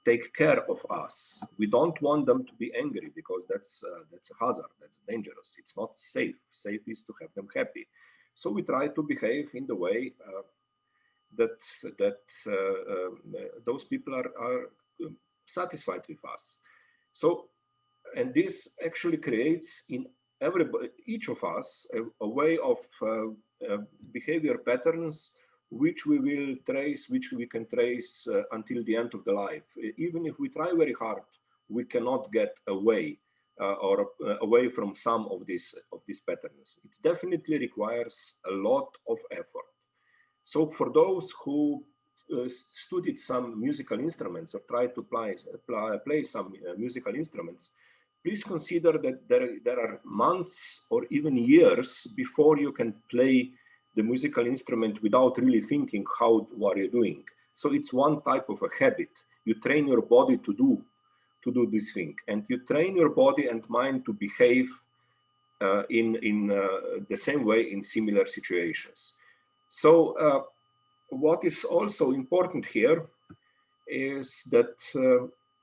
take care of us. We don't want them to be angry because that's a hazard, that's dangerous. It's not safe. Safe is to have them happy. So we try to behave in the way that those people are satisfied with us. So, and this actually creates in everybody, each of us, a way of behavior patterns which we will trace, which we can trace until the end of the life. Even if we try very hard, we cannot get away or away from some of these patterns. It definitely requires a lot of effort. So for those who studied some musical instruments or tried to play some musical instruments, please consider that there are months or even years before you can play the musical instrument without really thinking what you're doing. So it's one type of a habit. You train your body to do this thing, and you train your body and mind to behave in the same way in similar situations. So what is also important here is that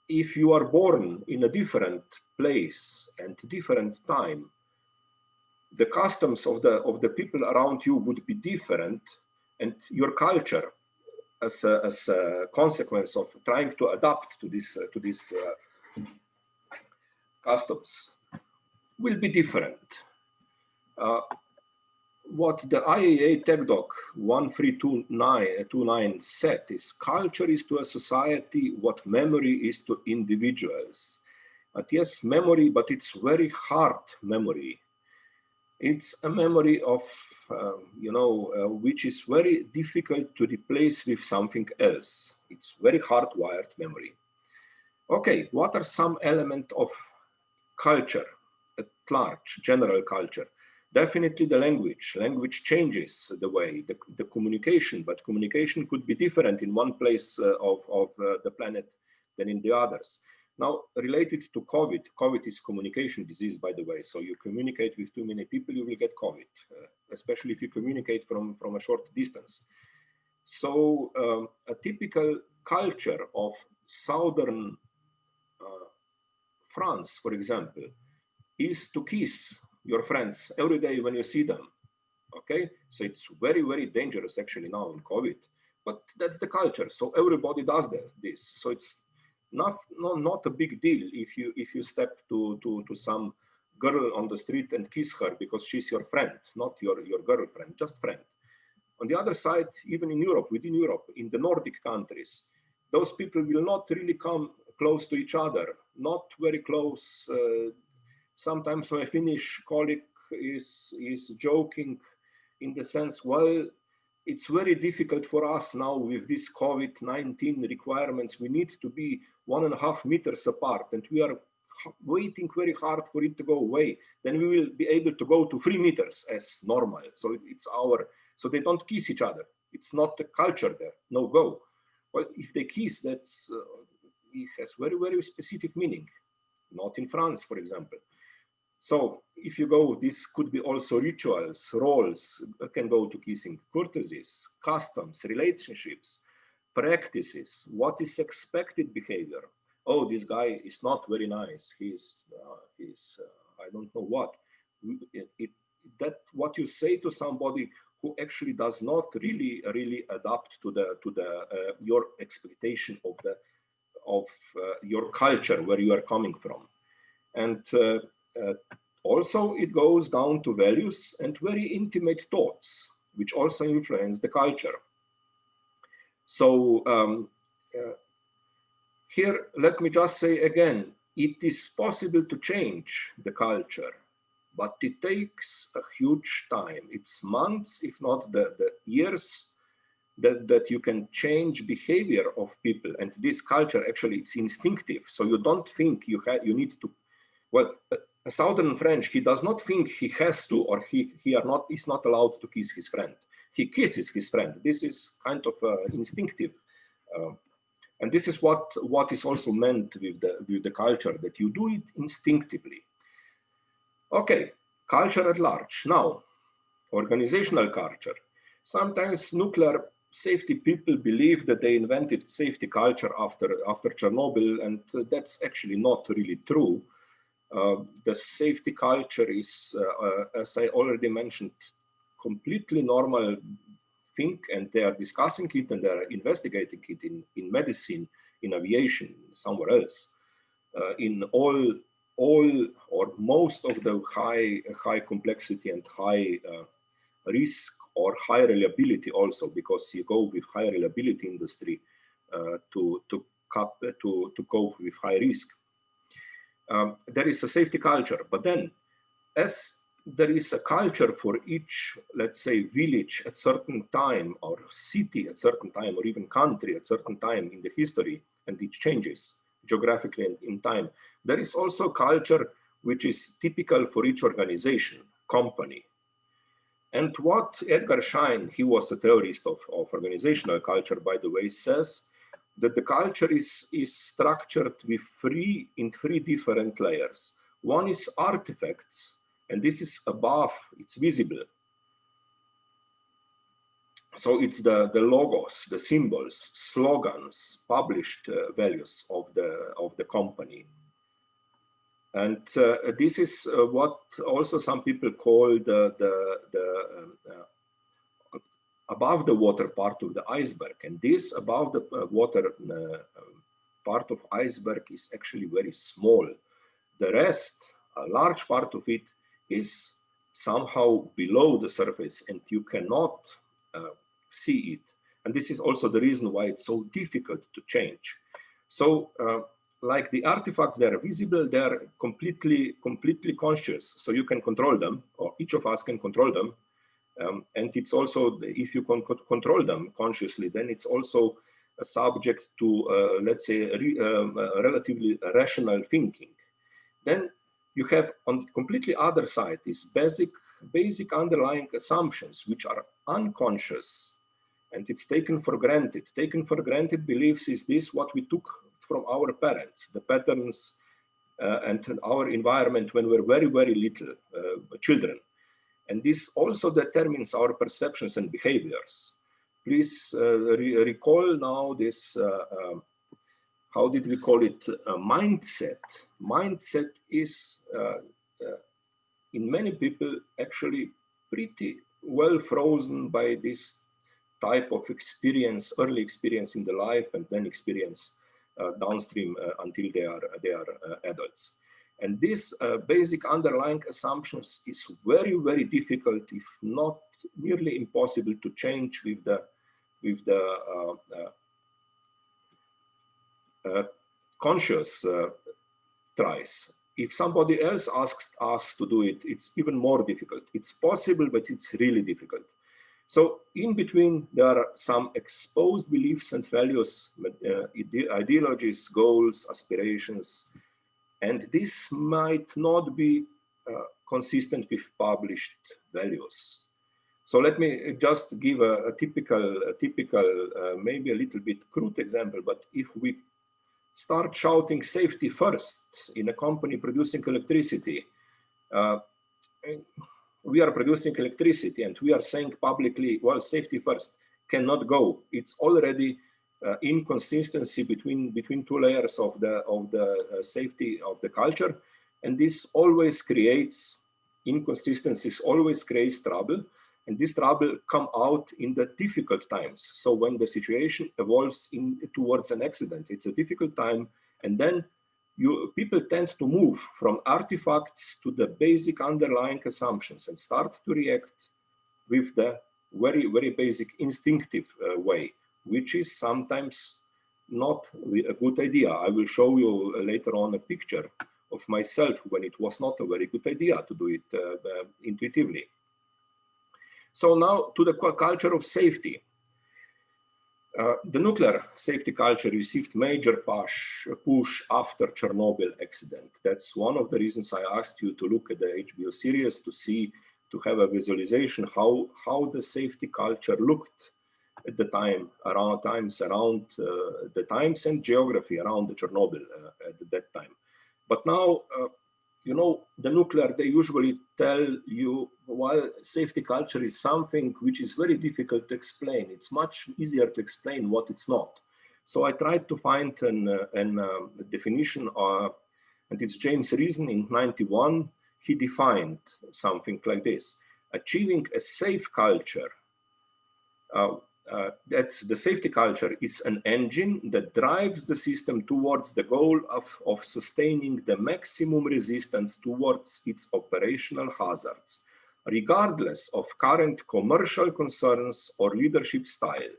if you are born in a different place and different time, the customs of the people around you would be different, and your culture, as a consequence of trying to adapt to these customs, will be different. What the IAA Tech Doc 1329 said is, culture is to a society what memory is to individuals. But yes, memory, but it's very hard memory. It's a memory of, which is very difficult to replace with something else. It's very hardwired memory. Okay, what are some elements of culture at large, general culture? Definitely the language. Language changes the way, the communication, but communication could be different in one place of the planet than in the others. Now, related to COVID, COVID is communication disease, by the way. So you communicate with too many people, you will get COVID, especially if you communicate from a short distance. So a typical culture of southern France, for example, is to kiss your friends every day when you see them. Okay, so it's very, very dangerous actually now in COVID, but that's the culture. So everybody does this. So it's not a big deal if you step to some girl on the street and kiss her because she's your friend, not your girlfriend, just friend. On the other side, even in Europe, within Europe, in the Nordic countries, those people will not really come close to each other, not very close. Sometimes my Finnish colleague is joking in the sense, well, it's very difficult for us now with this COVID-19 requirements. We need to be 1.5 meters apart, and we are waiting very hard for it to go away. Then we will be able to go to 3 meters as normal. So so they don't kiss each other. It's not the culture there, no go. Well, if they kiss, it has very, very specific meaning. Not in France, for example. So if you go, this could be also rituals, roles, can go to kissing, courtesies, customs, relationships, practices, what is expected behavior. oh, this guy is not very nice. He's I don't know what. That what you say to somebody who actually does not really adapt to the your expectation of your culture, where you are coming from. And also it goes down to values and very intimate thoughts, which also influence the culture. So here, let me just say again, it is possible to change the culture, but it takes a huge time. It's months, if not the years, that you can change behavior of people. And this culture, actually, it's instinctive. So you don't think you need to, well, a Southern French, he does not think he has to, or is not allowed to kiss his friend. He kisses his friend. This is kind of instinctive. And this is what is also meant with the culture, that you do it instinctively. Okay, culture at large. Now, organizational culture. Sometimes nuclear safety people believe that they invented safety culture after Chernobyl, and that's actually not really true. The safety culture is, as I already mentioned, completely normal thing, and they are discussing it and they are investigating it in medicine, in aviation, somewhere else, in all or most of the high complexity and high risk or high reliability also, because you go with high reliability industry to cope with high risk. There is a safety culture, but then as there is a culture for each, let's say, village at certain time, or city at certain time, or even country at certain time in the history, and it changes geographically and in time. There is also culture which is typical for each organization, company. And what Edgar Schein, he was a theorist of organizational culture, by the way, says that the culture is structured with in three different layers. One is artifacts, and this is above, it's visible. So it's the logos, the symbols, slogans, published values of the company. And this is what also some people call the above the water part of the iceberg. And this above the water part of iceberg is actually very small. The rest, a large part of it, is somehow below the surface, and you cannot see it. And this is also the reason why it's so difficult to change. So like the artifacts, they are visible, they are completely conscious, so you can control them, or each of us can control them. And it's also, if you can control them consciously, then it's also a subject to, let's say, relatively rational thinking. Then you have on the completely other side these basic underlying assumptions, which are unconscious, and it's taken for granted. Taken for granted beliefs is this what we took from our parents, the patterns and our environment when we were very little children. And this also determines our perceptions and behaviors. Please recall now this, how did we call it, mindset. Mindset is, in many people, actually pretty well frozen by this type of experience, early experience in the life, and then experience downstream until they are adults. And this basic underlying assumptions is very difficult, if not nearly impossible, to change with the conscious tries. If somebody else asks us to do it, it's even more difficult. It's possible, but it's really difficult. So in between, there are some exposed beliefs and values, ideologies, goals, aspirations, and this might not be consistent with published values. So let me just give a typical, maybe a little bit crude example, but if we start shouting safety first in a company producing electricity, we are producing electricity and we are saying publicly, well, safety first, cannot go. It's already inconsistency between two layers of the safety of the culture, and this always creates inconsistencies, always creates trouble, and this trouble come out in the difficult times. So when the situation evolves towards an accident, it's a difficult time, and then people tend to move from artifacts to the basic underlying assumptions and start to react with the very, very basic instinctive way, which is sometimes not a good idea. I will show you later on a picture of myself when it was not a very good idea to do it intuitively. So now to the culture of safety. The nuclear safety culture received major push after Chernobyl accident. That's one of the reasons I asked you to look at the HBO series to have a visualization how the safety culture looked at the time, around the times and geography around the Chernobyl at that time. But now, you know, the nuclear, they usually tell you, while safety culture is something which is very difficult to explain, it's much easier to explain what it's not. So I tried to find a definition, and it's James Reason in 91. He defined something like this: achieving a safe culture. That the safety culture is an engine that drives the system towards the goal of sustaining the maximum resistance towards its operational hazards, regardless of current commercial concerns or leadership style.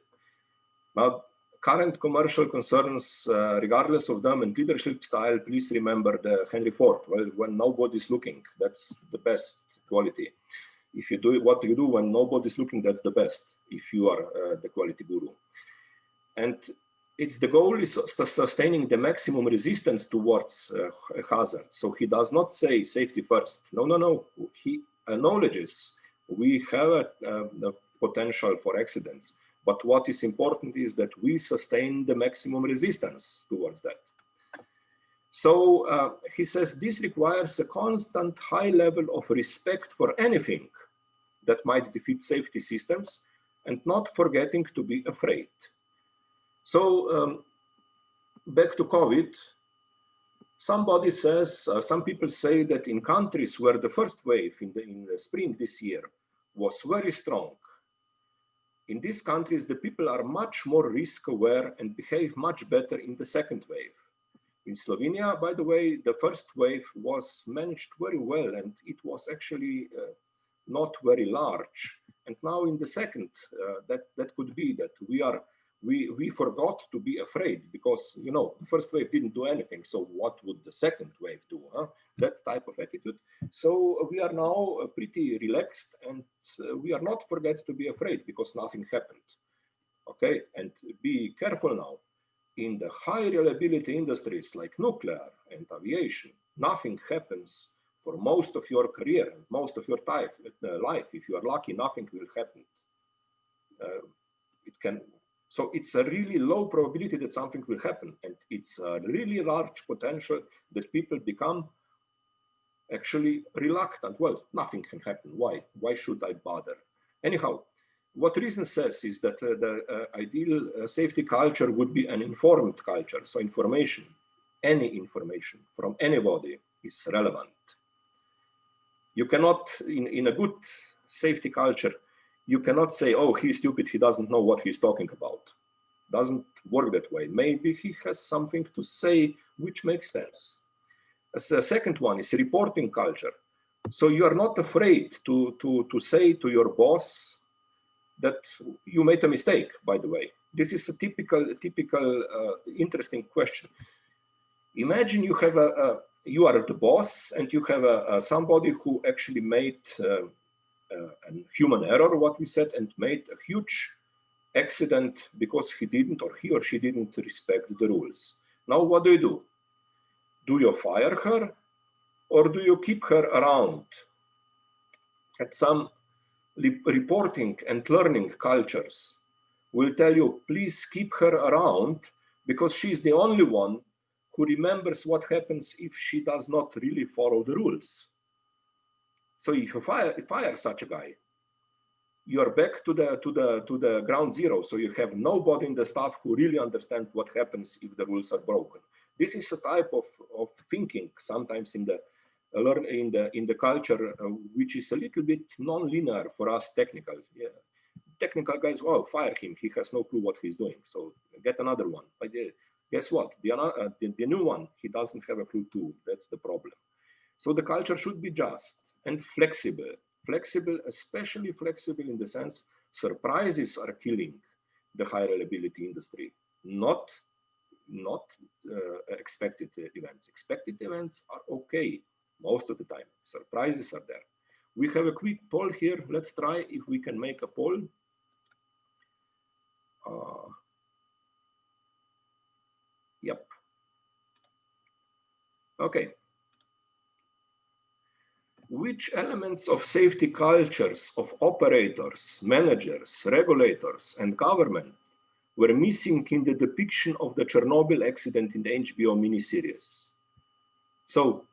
Now, current commercial concerns, regardless of them, and leadership style, please remember the Henry Ford. Well, when nobody's looking, that's the best quality. If you do what you do when nobody's looking, that's the best, if you are the quality guru. And the goal is sustaining the maximum resistance towards a hazard. So he does not say safety first. No, no, no. He acknowledges we have a potential for accidents. But what is important is that we sustain the maximum resistance towards that. So he says this requires a constant high level of respect for anything that might defeat safety systems, and not forgetting to be afraid. So back to COVID, somebody says, some people say that in countries where the first wave in the spring this year was very strong, in these countries, the people are much more risk aware and behave much better in the second wave. In Slovenia, by the way, the first wave was managed very well, and it was actually not very large. And now in the second, that could be that we forgot to be afraid, because, you know, the first wave didn't do anything. So what would the second wave do? Huh? That type of attitude. So we are now pretty relaxed, and we are not forget to be afraid because nothing happened. Okay, and be careful now. In the high reliability industries like nuclear and aviation, nothing happens for most of your career, most of your life. If you are lucky, nothing will happen. So it's a really low probability that something will happen, and it's a really large potential that people become actually reluctant. Well, nothing can happen. Why? Why should I bother? Anyhow, what Reason says is that the ideal safety culture would be an informed culture. So information, any information from anybody is relevant. You cannot, in a good safety culture, you cannot say, oh, he's stupid, he doesn't know what he's talking about. Doesn't work that way. Maybe he has something to say which makes sense. The second one is reporting culture. So you are not afraid to say to your boss that you made a mistake, by the way. This is a typical interesting question. Imagine you have you are the boss, and you have somebody who actually made a human error, what we said, and made a huge accident because he or she didn't respect the rules. Now what do? Do you fire her, or do you keep her around? At some reporting and learning cultures will tell you, please keep her around, because she's the only one who remembers what happens if she does not really follow the rules. So if you fire such a guy, you are back to the ground zero. So you have nobody in the staff who really understands what happens if the rules are broken. This is a type of thinking sometimes in the culture, which is a little bit non-linear for us technical. Yeah. Technical guys, oh, fire him. He has no clue what he's doing. So get another one. But guess what? The new one, he doesn't have a clue too. That's the problem. So the culture should be just and flexible. Flexible, especially flexible in the sense surprises are killing the high reliability industry, not expected events. Expected events are okay most of the time. Surprises are there. We have a quick poll here. Let's try if we can make a poll. Yep. Okay. Which elements of safety cultures of operators, managers, regulators, and government were missing in the depiction of the Chernobyl accident in the HBO miniseries? So,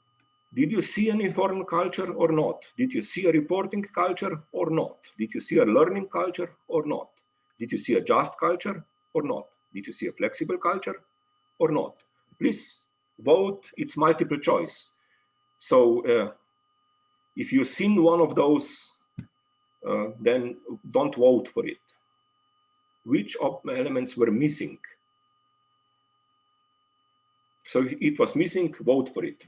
did you see an informed culture or not? Did you see a reporting culture or not? Did you see a learning culture or not? Did you see a just culture or not? Did you see a flexible culture or not? Please vote. It's multiple choice. So if you've seen one of those, then don't vote for it. Which elements were missing? So if it was missing, vote for it.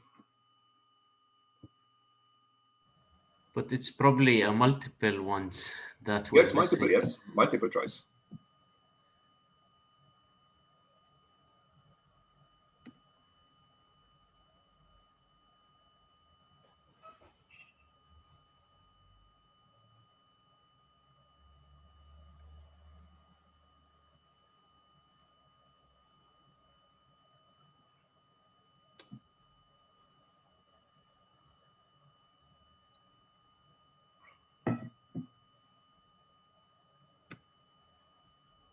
But it's probably a multiple ones that were multiple, yes, multiple choice.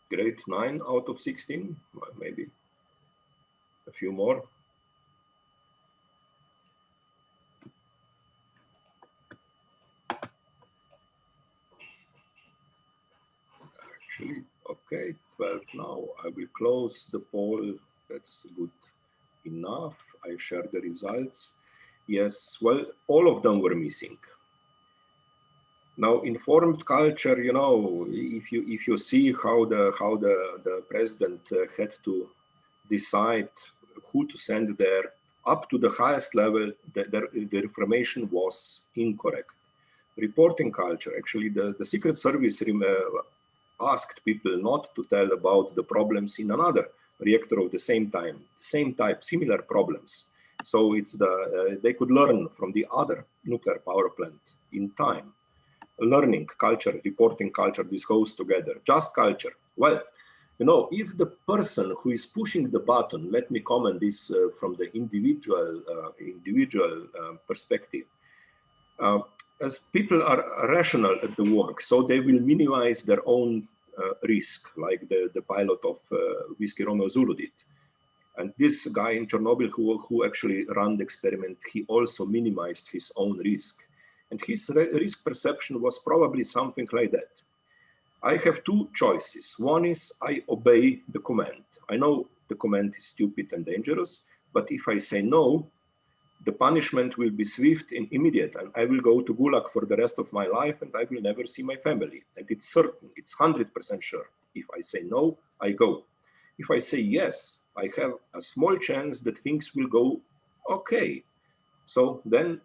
Grade 9 out of 16, maybe a few more. Actually, okay, 12 now. I will close the poll. That's good enough. I share the results. Yes, well, all of them were missing. Now, informed culture, you know, if you see how the president had to decide who to send there, up to the highest level, the information was incorrect. Reporting culture, actually, the Secret Service asked people not to tell about the problems in another reactor of the same type, similar problems. So it's they could learn from the other nuclear power plant in time. Learning culture, reporting culture, this goes together. Just culture. Well, you know, if the person who is pushing the button, let me comment this from the individual perspective, as people are rational at the work, so they will minimize their own risk, like the pilot of Whiskey Romeo Zulu did. And this guy in Chernobyl who actually ran the experiment, he also minimized his own risk. And his risk perception was probably something like that. I have two choices. One is I obey the command. I know the command is stupid and dangerous, but if I say no, the punishment will be swift and immediate, and I will go to Gulag for the rest of my life, and I will never see my family. And it's certain, it's 100% sure. If I say no, I go. If I say yes, I have a small chance that things will go okay. So then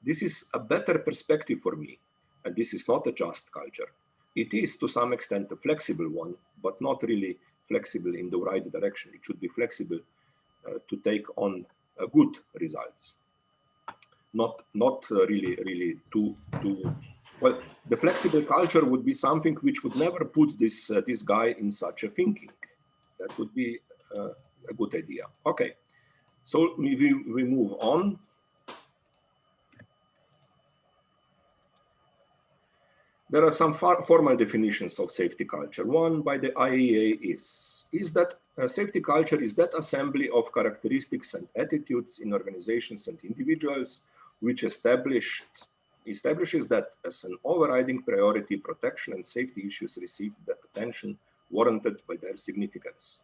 this is a better perspective for me. And this is not a just culture. It is to some extent a flexible one, but not really flexible in the right direction. It should be flexible to take on good results. Not really too well. The flexible culture would be something which would never put this guy in such a thinking. That would be a good idea. Okay, so we move on. There are some formal definitions of safety culture. One by the IAEA is that safety culture is that assembly of characteristics and attitudes in organizations and individuals which established establishes that as an overriding priority, protection and safety issues receive the attention warranted by their significance.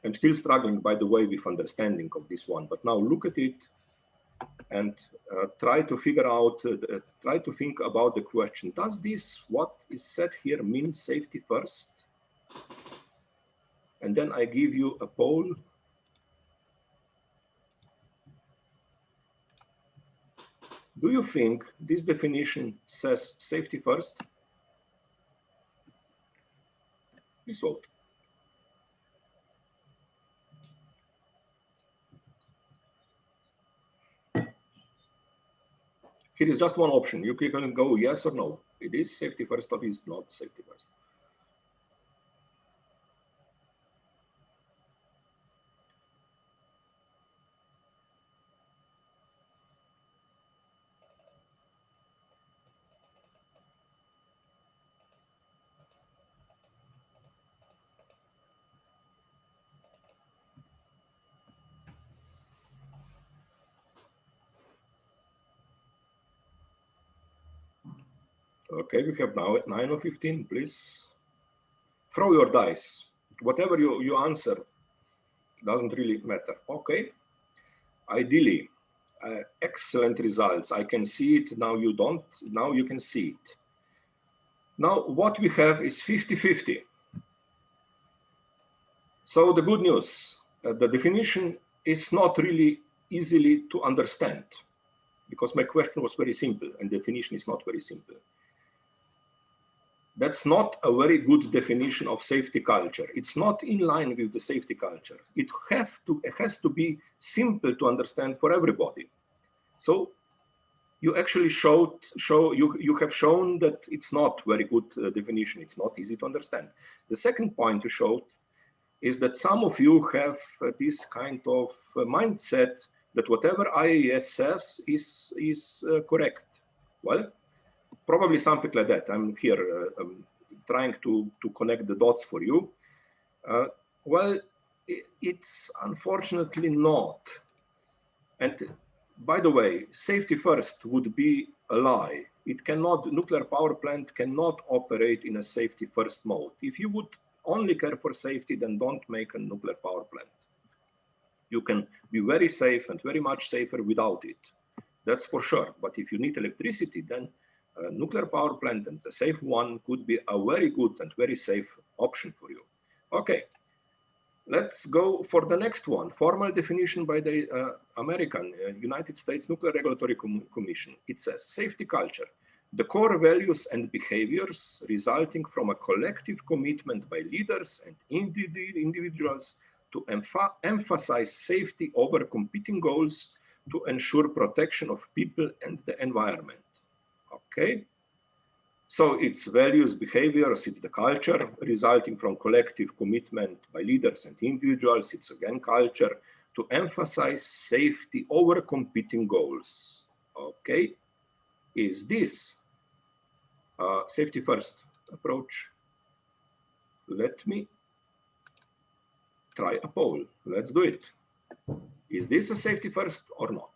I'm still struggling, by the way, with understanding of this one, but now look at it and try to figure out, try to think about the question, does this, what is said here, mean safety first? And then I give you a poll. Do you think this definition says safety first? Please vote. Here is just one option. You can go yes or no. It is safety first or it is not safety first. Okay, we have now at 9 or 15, please. Throw your dice. Whatever you answer doesn't really matter. Okay. Ideally, excellent results. I can see it. Now you don't. Now you can see it. Now what we have is 50-50. So the good news, the definition is not really easily to understand because my question was very simple and the definition is not very simple. That's not a very good definition of safety culture. It's not in line with the safety culture. It has to be simple to understand for everybody. So you actually you have shown that it's not very good definition. It's not easy to understand. The second point you showed is that some of you have this kind of mindset that whatever IAS says is correct. Well, probably something like that. I'm here trying to connect the dots for you. Well, it's unfortunately not. And by the way, safety first would be a lie. It cannot, nuclear power plant cannot operate in a safety first mode. If you would only care for safety, then don't make a nuclear power plant. You can be very safe and very much safer without it. That's for sure. But if you need electricity, then a nuclear power plant, and the safe one, could be a very good and very safe option for you. Okay, let's go for the next one. Formal definition by the United States Nuclear Regulatory Commission. It says safety culture, the core values and behaviors resulting from a collective commitment by leaders and individuals to emphasize safety over competing goals to ensure protection of people and the environment. Okay, so it's values, behaviors, it's the culture resulting from collective commitment by leaders and individuals. It's again culture to emphasize safety over competing goals. Okay, is this safety first approach? Let me try a poll. Let's do it. Is this a safety first or not?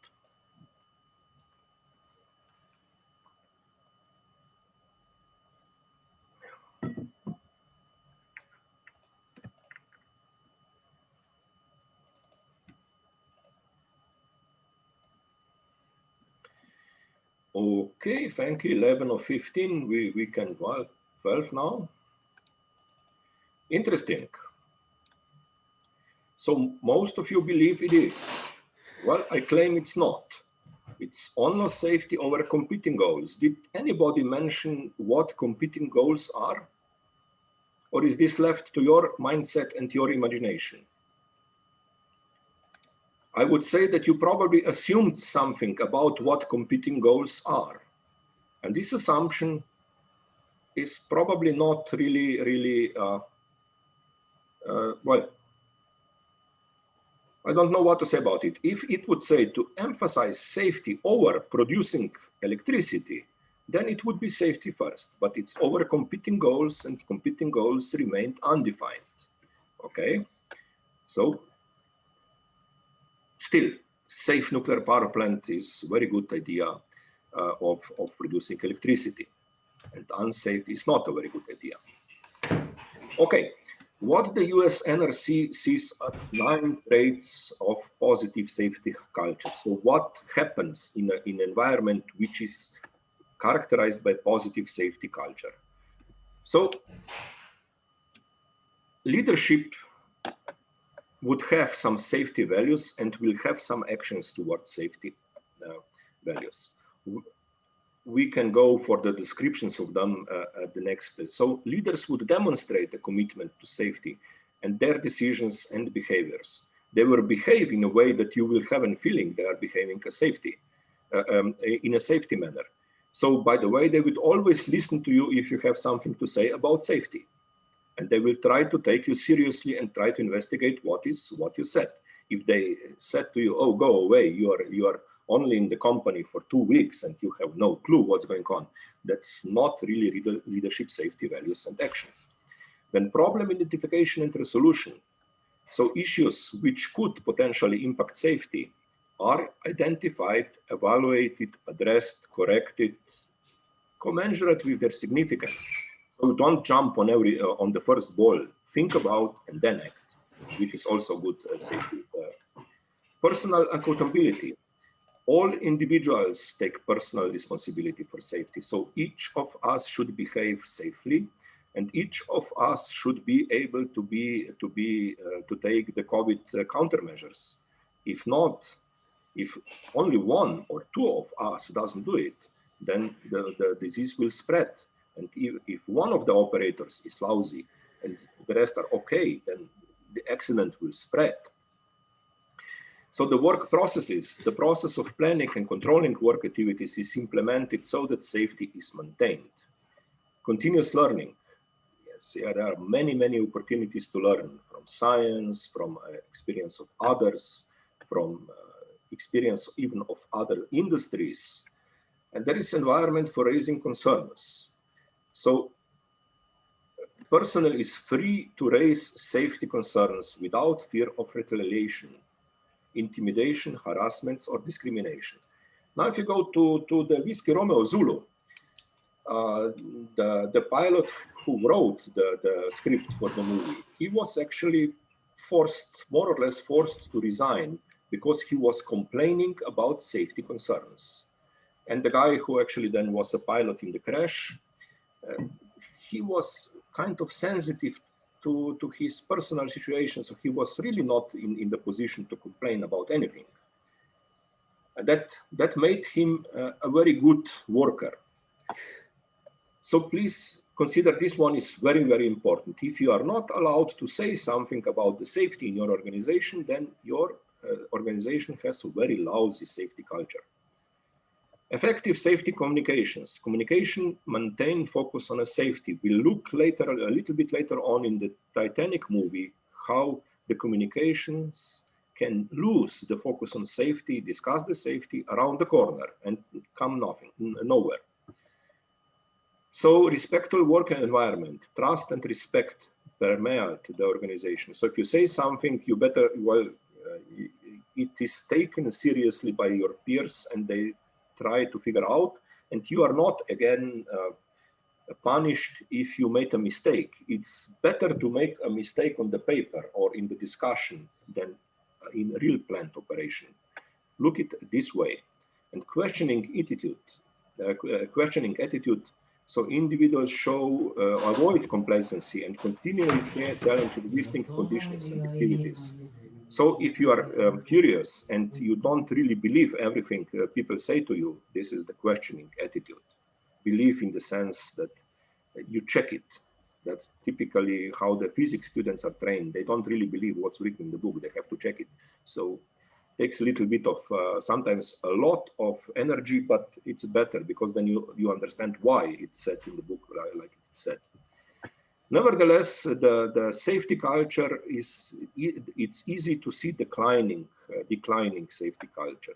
Okay, thank you. 11 or 15, we can, well, 12 now. Interesting. So most of you believe it is. Well, I claim it's not. It's almost safety over competing goals. Did anybody mention what competing goals are? Or is this left to your mindset and your imagination? I would say that you probably assumed something about what competing goals are. And this assumption is probably not really, well, I don't know what to say about it. If it would say to emphasize safety over producing electricity, then it would be safety first, but it's over competing goals and competing goals remained undefined. Okay, so still, safe nuclear power plant is a very good idea. of producing electricity. And unsafe is not a very good idea. Okay, what the US NRC sees as 9 traits of positive safety culture. So what happens in an environment which is characterized by positive safety culture? So leadership would have some safety values and will have some actions towards safety values. We can go for the descriptions of them at the next. So leaders would demonstrate a commitment to safety and their decisions and behaviors. They will behave in a way that you will have a feeling they are behaving in a safety manner. So by the way, they would always listen to you if you have something to say about safety. And they will try to take you seriously and try to investigate what you said. If they said to you, oh, go away, you are only in the company for 2 weeks and you have no clue what's going on, that's not really leadership safety values and actions. Then problem identification and resolution. So issues which could potentially impact safety are identified, evaluated, addressed, corrected, commensurate with their significance. So don't jump on the first ball. Think about and then act, which is also good safety. Personal accountability. All individuals take personal responsibility for safety. So each of us should behave safely, and each of us should be able to take the COVID countermeasures. If not, if only 1 or 2 of us doesn't do it, then the disease will spread. And if one of the operators is lousy and the rest are okay, then the accident will spread. So the work processes, the process of planning and controlling work activities is implemented so that safety is maintained. Continuous learning. Yes, there are many, many opportunities to learn from science, from experience of others, from experience even of other industries. And there is environment for raising concerns. So personnel is free to raise safety concerns without fear of retaliation, intimidation, harassments, or discrimination. Now, if you go to the Whiskey Romeo Zulu, the pilot who wrote the script for the movie, he was actually more or less forced to resign because he was complaining about safety concerns. And the guy who actually then was a pilot in the crash, he was kind of sensitive to his personal situation, so he was really not in the position to complain about anything. And that made him a very good worker. So please consider this one is very, very important. If you are not allowed to say something about the safety in your organization, then your organization has a very lousy safety culture. Effective safety communications. Communication maintain focus on a safety. We'll look later, a little bit later on in the Titanic movie, how the communications can lose the focus on safety, discuss the safety around the corner and come nowhere. So respectful work environment, trust and respect permeate the organization. So if you say something, you better, it is taken seriously by your peers and they try to figure out, and you are not again punished if you make a mistake. It's better to make a mistake on the paper or in the discussion than in real plant operation. Look at it this way. And questioning attitude. So individuals avoid complacency and continually challenge existing conditions and activities. So if you are curious and you don't really believe everything people say to you, this is the questioning attitude. Believe in the sense that you check it. That's typically how the physics students are trained. They don't really believe what's written in the book. They have to check it. So it takes a little bit of, sometimes a lot of energy, but it's better because then you understand why it's said in the book like it's said. Nevertheless, the safety culture it's easy to see declining safety culture.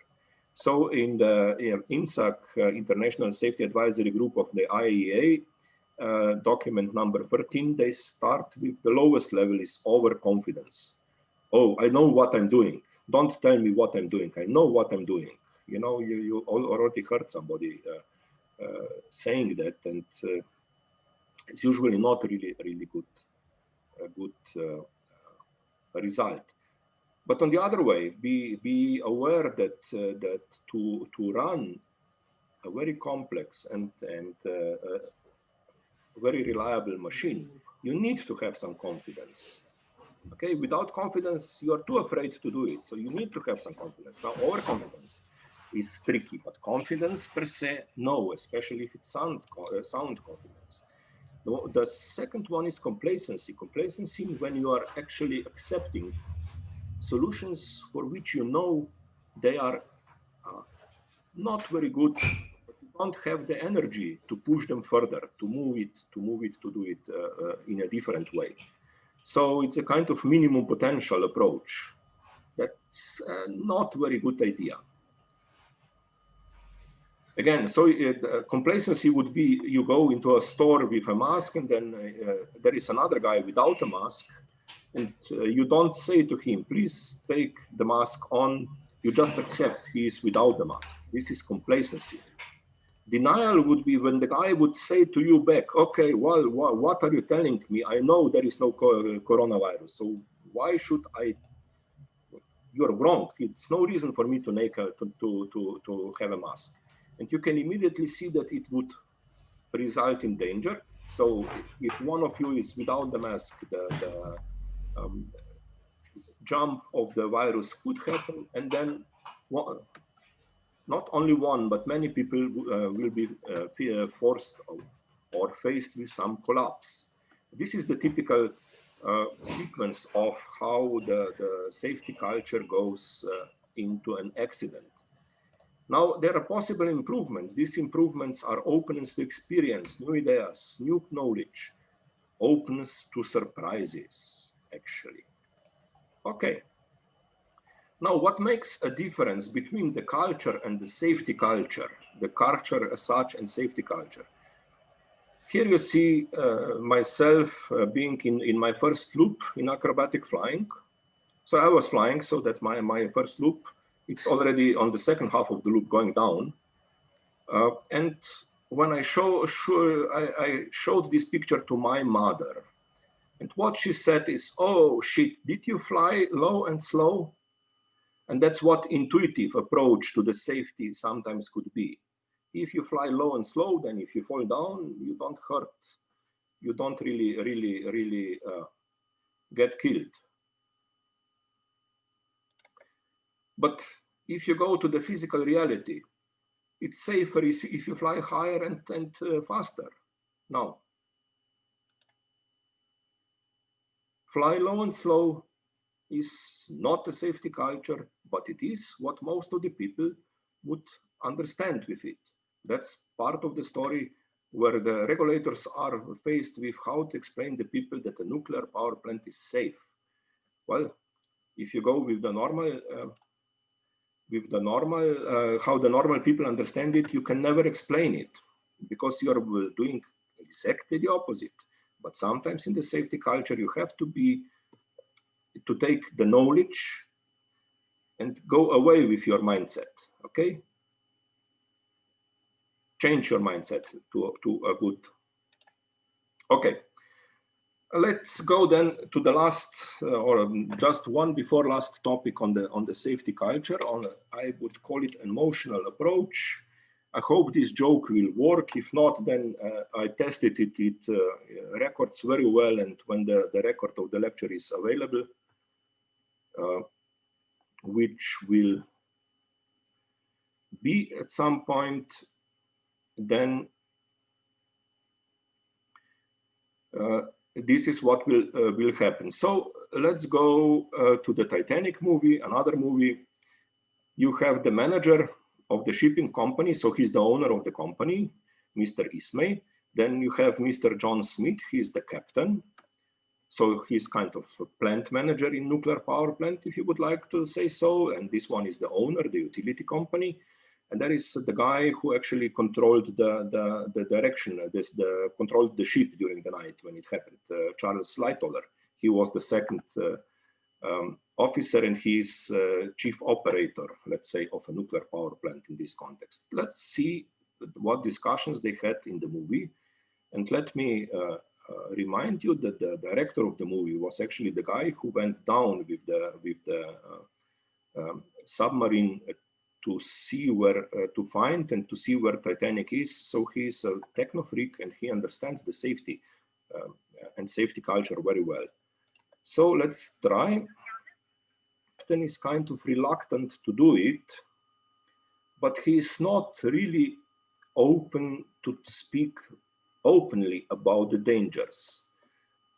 So in the INSAC, International Safety Advisory Group of the IAEA, document number 13, they start with the lowest level is overconfidence. Oh, I know what I'm doing. Don't tell me what I'm doing. I know what I'm doing. You know, you already heard somebody saying that, and it's usually not really good result. But on the other way, be aware that that to run a very complex and very reliable machine, you need to have some confidence. Okay, without confidence, you are too afraid to do it. So you need to have some confidence. Now, overconfidence is tricky, but confidence per se, no, especially if it's sound confidence. The second one is complacency. Complacency when you are actually accepting solutions for which you know they are not very good, but you don't have the energy to push them further, to move it, to do it in a different way. So it's a kind of minimum potential approach. That's not very good idea. Again, so complacency would be you go into a store with a mask and then there is another guy without a mask and you don't say to him, please take the mask on. You just accept he is without the mask. This is complacency. Denial would be when the guy would say to you back, okay, well, what are you telling me? I know there is no coronavirus, so why should I? You're wrong. It's no reason for me to make to have a mask. And you can immediately see that it would result in danger. So if one of you is without the mask, the jump of the virus could happen, and then not only one, but many people will be forced or faced with some collapse. This is the typical sequence of how the safety culture goes into an accident. Now, there are possible improvements. These improvements are openness to experience, new ideas, new knowledge, openness to surprises, actually. Okay. Now, what makes a difference between the culture and the safety culture, the culture as such and safety culture? Here you see myself being in my first loop in acrobatic flying. So I was flying, so that my first loop, it's already on the second half of the loop going down. And when I showed this picture to my mother, and what she said is, oh shit, did you fly low and slow? And that's what intuitive approach to the safety sometimes could be. If you fly low and slow, then if you fall down, you don't hurt. You don't really get killed. But if you go to the physical reality, it's safer if you fly higher and faster. Now, fly low and slow is not a safety culture, but it is what most of the people would understand with it. That's part of the story where the regulators are faced with how to explain to people that a nuclear power plant is safe. Well, if you go with the normal, how the normal people understand it, you can never explain it because you're doing exactly the opposite. But sometimes in the safety culture, you have to take the knowledge and go away with your mindset, okay? Change your mindset to a good. Okay, let's go then to the last or just one before last topic on the safety culture. I would call it emotional approach. I hope this joke will work. If not, then I tested it. It records very well, and when the record of the lecture is available, which will be at some point, then this is what will happen. So let's go to the Titanic movie, another movie. You have the manager of the shipping company, so he's the owner of the company, Mr. Ismay. Then you have Mr. John Smith, he's the captain. So he's kind of a plant manager in nuclear power plant, if you would like to say so. And this one is the owner, the utility company. And there is the guy who actually controlled the direction, controlled the ship during the night when it happened, Charles Lightoller. He was the second officer, and he is chief operator, let's say, of a nuclear power plant in this context. Let's see what discussions they had in the movie. And let me remind you that the director of the movie was actually the guy who went down with the submarine to see where to find and to see where Titanic is. So he's a techno freak and he understands the safety and safety culture very well. So let's try. Captain is kind of reluctant to do it, but he is not really open to speak openly about the dangers.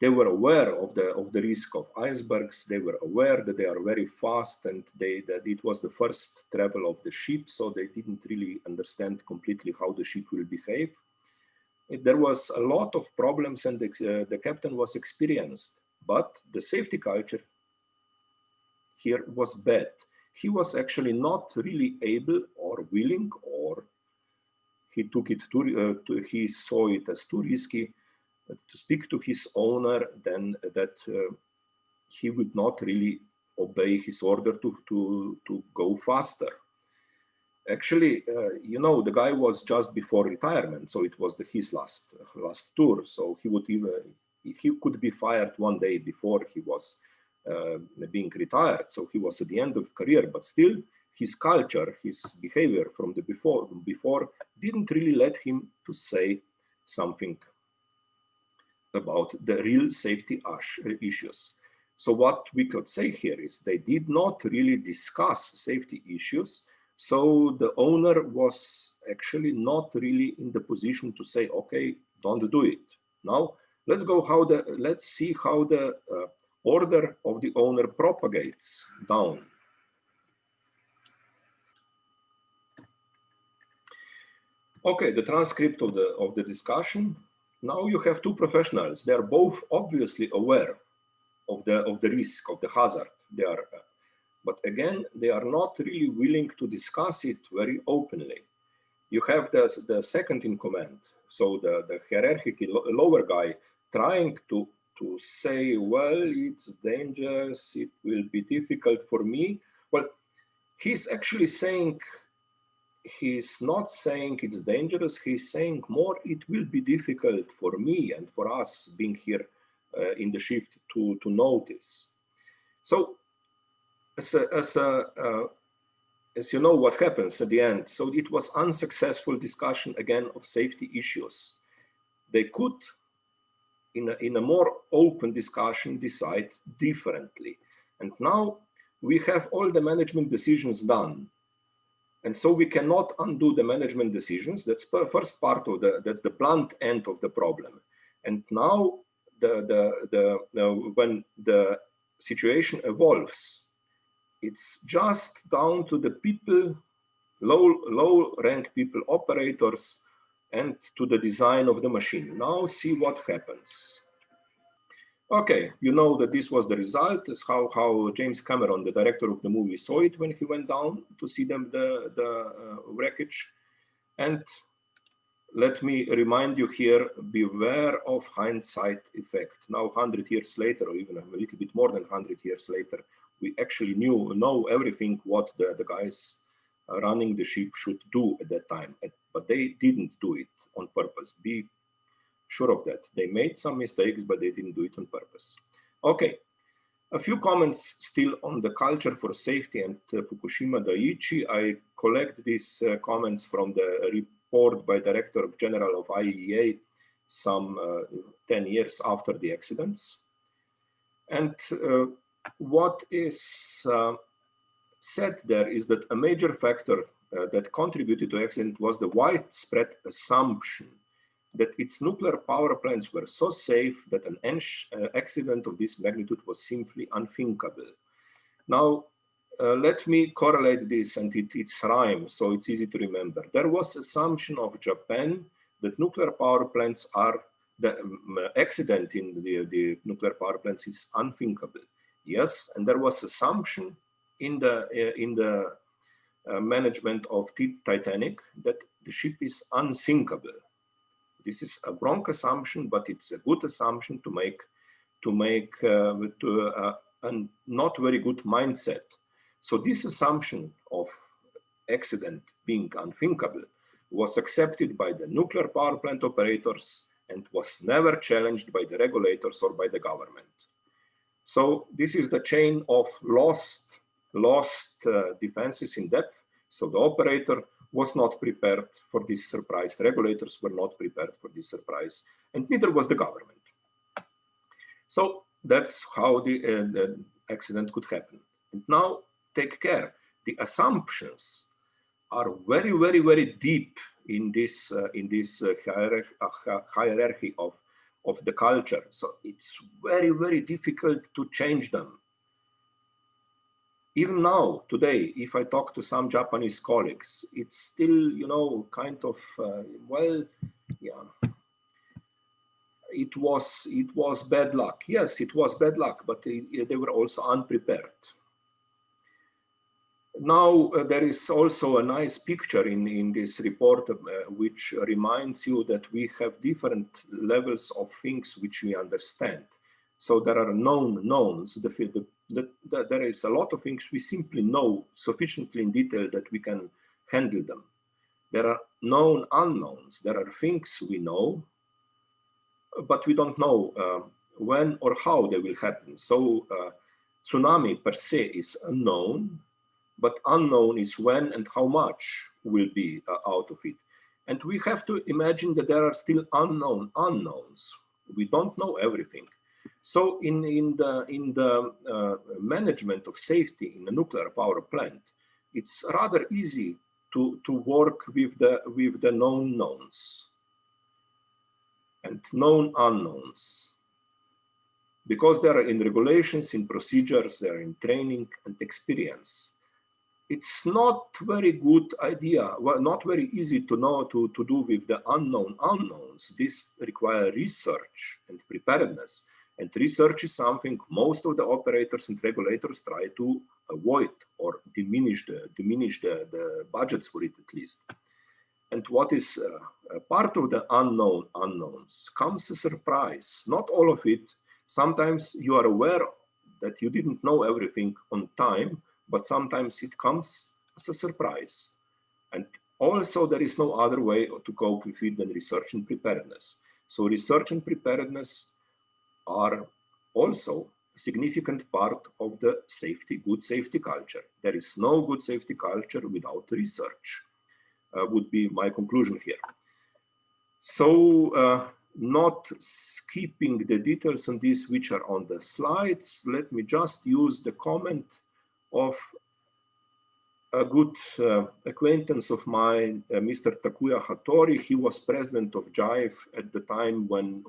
They were aware of the risk of icebergs. They were aware that they are very fast and that it was the first travel of the ship, so they didn't really understand completely how the ship will behave. There was a lot of problems and the captain was experienced, but the safety culture here was bad. He was actually not really able or willing, or he took it he saw it as too risky to speak to his owner, then that he would not really obey his order to go faster. Actually, you know, the guy was just before retirement, so it was his last tour. So he could be fired one day before he was being retired. So he was at the end of career, but still his culture, his behavior from the before didn't really let him to say something about the real safety issues. So what we could say here is they did not really discuss safety issues. So the owner was actually not really in the position to say, okay, don't do it. Now let's see how the order of the owner propagates down. Okay, the transcript of the discussion. Now you have two professionals. They are both obviously aware of the risk, of the hazard. They are, but again, they are not really willing to discuss it very openly. You have the second in command, so the hierarchy lower guy, trying to say, well, it's dangerous, it will be difficult for me. Well, he's actually saying, he's not saying it's dangerous, he's saying more, it will be difficult for me and for us being here in the shift to notice. So as you know what happens at the end, so it was unsuccessful discussion again of safety issues. They could, in a more open discussion, decide differently. And now we have all the management decisions done. And so we cannot undo the management decisions. That's the first part of that's the blunt end of the problem. And now when the situation evolves, it's just down to the people, low rank people, operators, and to the design of the machine. Now see what happens. Okay, you know that this was the result. Is how James Cameron, the director of the movie, saw it when he went down to see the wreckage. And let me remind you here, beware of hindsight effect. Now, 100 years later, or even a little bit more than 100 years later, we actually know everything what the guys running the ship should do at that time, but they didn't do it on purpose. Be sure of that. They made some mistakes, but they didn't do it on purpose. Okay, a few comments still on the culture for safety and Fukushima Dai-ichi. I collect these comments from the report by Director General of IAEA some 10 years after the accidents. And what is said there is that a major factor that contributed to accident was the widespread assumption that its nuclear power plants were so safe that an accident of this magnitude was simply unthinkable. Now, let me correlate this, and it's rhyme, so it's easy to remember. There was assumption of Japan that nuclear power plants are, the accident in the nuclear power plants is unthinkable. Yes, and there was assumption in the management of Titanic that the ship is unsinkable. This is a wrong assumption, but it's a good assumption to make to a not very good mindset. So this assumption of accident being unthinkable was accepted by the nuclear power plant operators and was never challenged by the regulators or by the government. So this is the chain of lost defenses in depth. So the operator was not prepared for this surprise. The regulators were not prepared for this surprise, and neither was the government. So that's how the accident could happen. And now take care. The assumptions are very, very, very deep in this hierarchy of the culture. So it's very, very difficult to change them. Even now, today, if I talk to some Japanese colleagues, it's still, you know, kind of, well, yeah, it was bad luck. Yes, it was bad luck, but they were also unprepared. Now, there is also a nice picture in this report, which reminds you that we have different levels of things which we understand. So there are known knowns. There is a lot of things we simply know sufficiently in detail that we can handle them. There are known unknowns. There are things we know, but we don't know when or how they will happen. So tsunami per se is unknown, but unknown is when and how much will be out of it. And we have to imagine that there are still unknown unknowns. We don't know everything. So in the management of safety in a nuclear power plant, it's rather easy to work with the known knowns and known unknowns, because they are in regulations, in procedures, they are in training and experience. It's not very good idea, well, not very easy to know to do with the unknown unknowns. This requires research and preparedness. And research is something most of the operators and regulators try to avoid or diminish the budgets for it at least. And what is part of the unknown unknowns comes as a surprise. Not all of it. Sometimes you are aware that you didn't know everything on time, but sometimes it comes as a surprise. And also there is no other way to cope with it than research and preparedness. So research and preparedness are also a significant part of the good safety culture. There is no good safety culture without research, would be my conclusion here. So not skipping the details on this which are on the slides, let me just use the comment of a good acquaintance of mine, Mr. Takuya Hattori. He was president of JIVE at the time when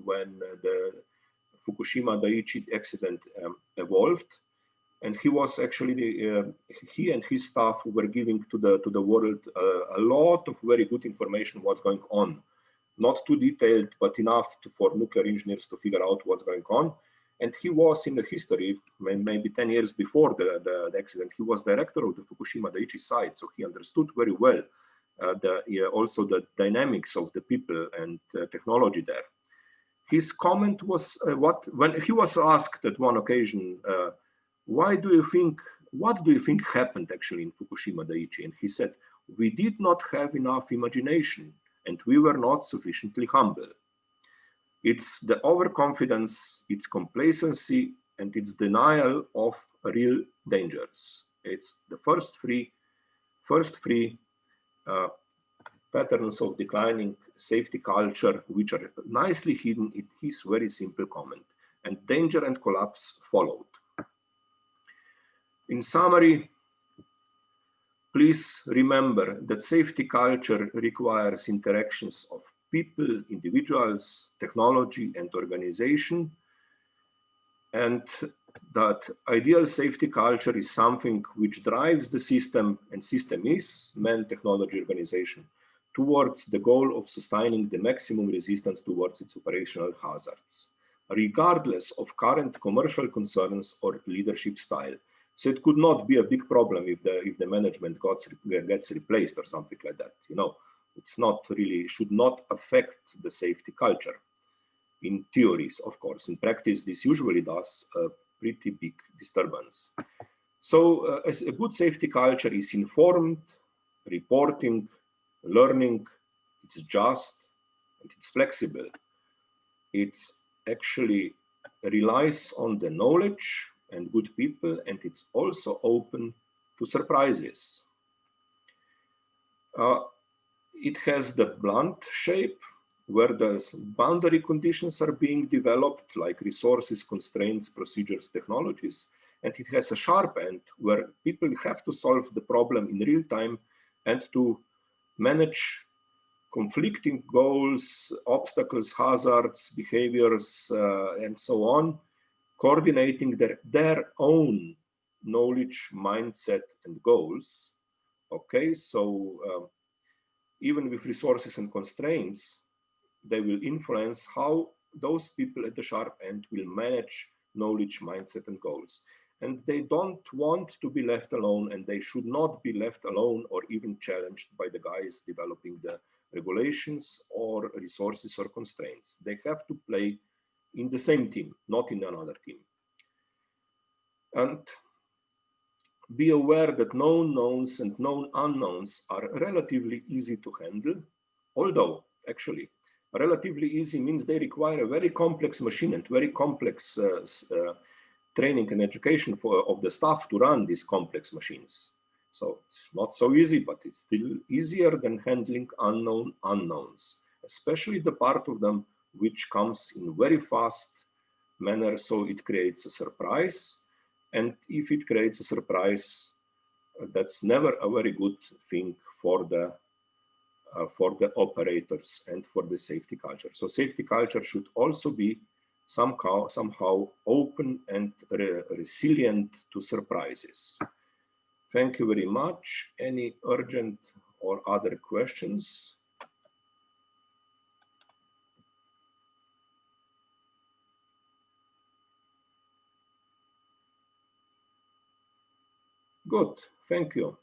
the Fukushima Dai-ichi accident evolved, and he was actually he and his staff were giving to the world a lot of very good information what's going on, not too detailed but enough for nuclear engineers to figure out what's going on. And he was in the history, maybe 10 years before the accident, he was director of the Fukushima Dai-ichi site, so he understood very well also the dynamics of the people and technology there. His comment was when he was asked at one occasion, what do you think happened actually in Fukushima Dai-ichi? And he said, we did not have enough imagination and we were not sufficiently humble. It's the overconfidence, it's complacency, and it's denial of real dangers. It's the first three patterns of declining safety culture, which are nicely hidden in his very simple comment, and danger and collapse followed. In summary, please remember that safety culture requires interactions of people, individuals, technology, and organization, and that ideal safety culture is something which drives the system, and system is man, technology, organization, towards the goal of sustaining the maximum resistance towards its operational hazards, regardless of current commercial concerns or leadership style. So it could not be a big problem if the management gets replaced or something like that. You know, it's not really, should not affect the safety culture. In theories, of course. In practice, this usually does pretty big disturbance. So as a good safety culture is informed, reporting, learning, it's just, and it's flexible. It's actually relies on the knowledge and good people, and it's also open to surprises. It has the blunt shape where the boundary conditions are being developed, like resources, constraints, procedures, technologies. And it has a sharp end where people have to solve the problem in real time and to manage conflicting goals, obstacles, hazards, behaviors, and so on, coordinating their own knowledge, mindset, and goals. Okay, so even with resources and constraints, they will influence how those people at the sharp end will manage knowledge, mindset, and goals. And they don't want to be left alone, and they should not be left alone or even challenged by the guys developing the regulations or resources or constraints. They have to play in the same team, not in another team. And be aware that known knowns and known unknowns are relatively easy to handle, although actually relatively easy means they require a very complex machine and very complex training and education of the staff to run these complex machines. So it's not so easy, but it's still easier than handling unknown unknowns, especially the part of them which comes in very fast manner, so it creates a surprise. And if it creates a surprise, that's never a very good thing for the operators and for the safety culture. So safety culture should also be somehow open and resilient to surprises. Thank you very much. Any urgent or other questions? Good, thank you.